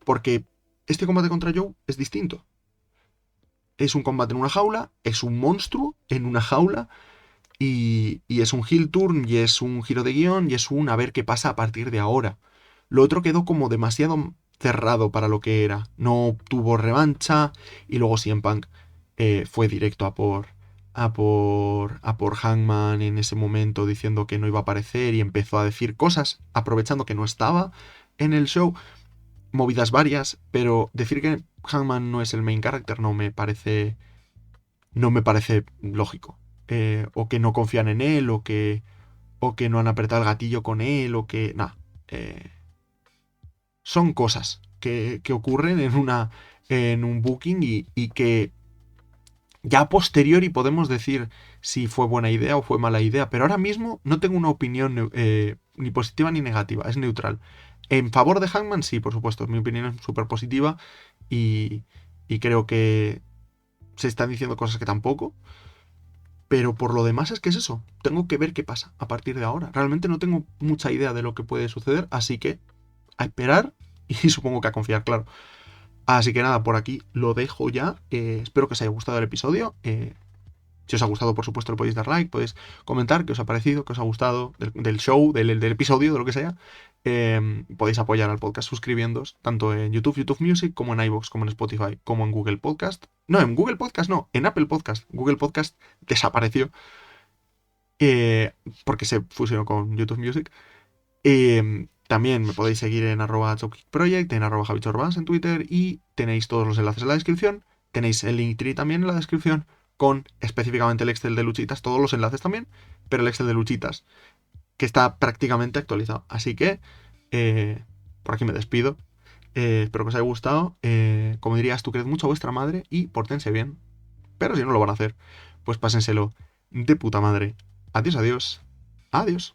porque este combate contra Joe es distinto. es un combate en una jaula, es un monstruo en una jaula, y es un heel turn, y es un giro de guión, y es un a ver qué pasa a partir de ahora. Lo otro quedó como demasiado cerrado para lo que era. No tuvo revancha, y luego CM Punk fue directo a por Hangman en ese momento, diciendo que no iba a aparecer, y empezó a decir cosas aprovechando que no estaba en el show. Movidas varias, pero decir que Hangman no es el main character no me parece lógico. O que no confían en él, o que no han apretado el gatillo con él, o que... Nada. Son cosas que ocurren en un booking, y que ya a posteriori podemos decir si fue buena idea o fue mala idea, pero ahora mismo no tengo una opinión ni positiva ni negativa, es neutral. En favor de Hangman, sí, por supuesto, mi opinión es súper positiva, y creo que se están diciendo cosas que tampoco. Pero por lo demás es que es eso. Tengo que ver qué pasa a partir de ahora. Realmente no tengo mucha idea de lo que puede suceder, así que a esperar y supongo que a confiar, claro. Así que nada, por aquí lo dejo ya. Espero que os haya gustado el episodio. Si os ha gustado, por supuesto, le podéis dar like, podéis comentar qué os ha parecido, qué os ha gustado del show, del episodio, de lo que sea. Podéis apoyar al podcast suscribiéndoos, tanto en YouTube Music, como en iVoox, como en Spotify, como en Google Podcast. No, en Google Podcast no, en Apple Podcast. Google Podcast desapareció, porque se fusionó con YouTube Music. También me podéis seguir en @Project, en @JaviChorbas en Twitter, y tenéis todos los enlaces en la descripción. Tenéis el Linktree también en la descripción, con específicamente el Excel de luchitas, todos los enlaces también, pero el Excel de luchitas, que está prácticamente actualizado. Así que por aquí me despido. Espero que os haya gustado. Como dirías, tú creed mucho a vuestra madre y pórtense bien. Pero si no lo van a hacer, pues pásenselo de puta madre. Adiós, adiós. Adiós.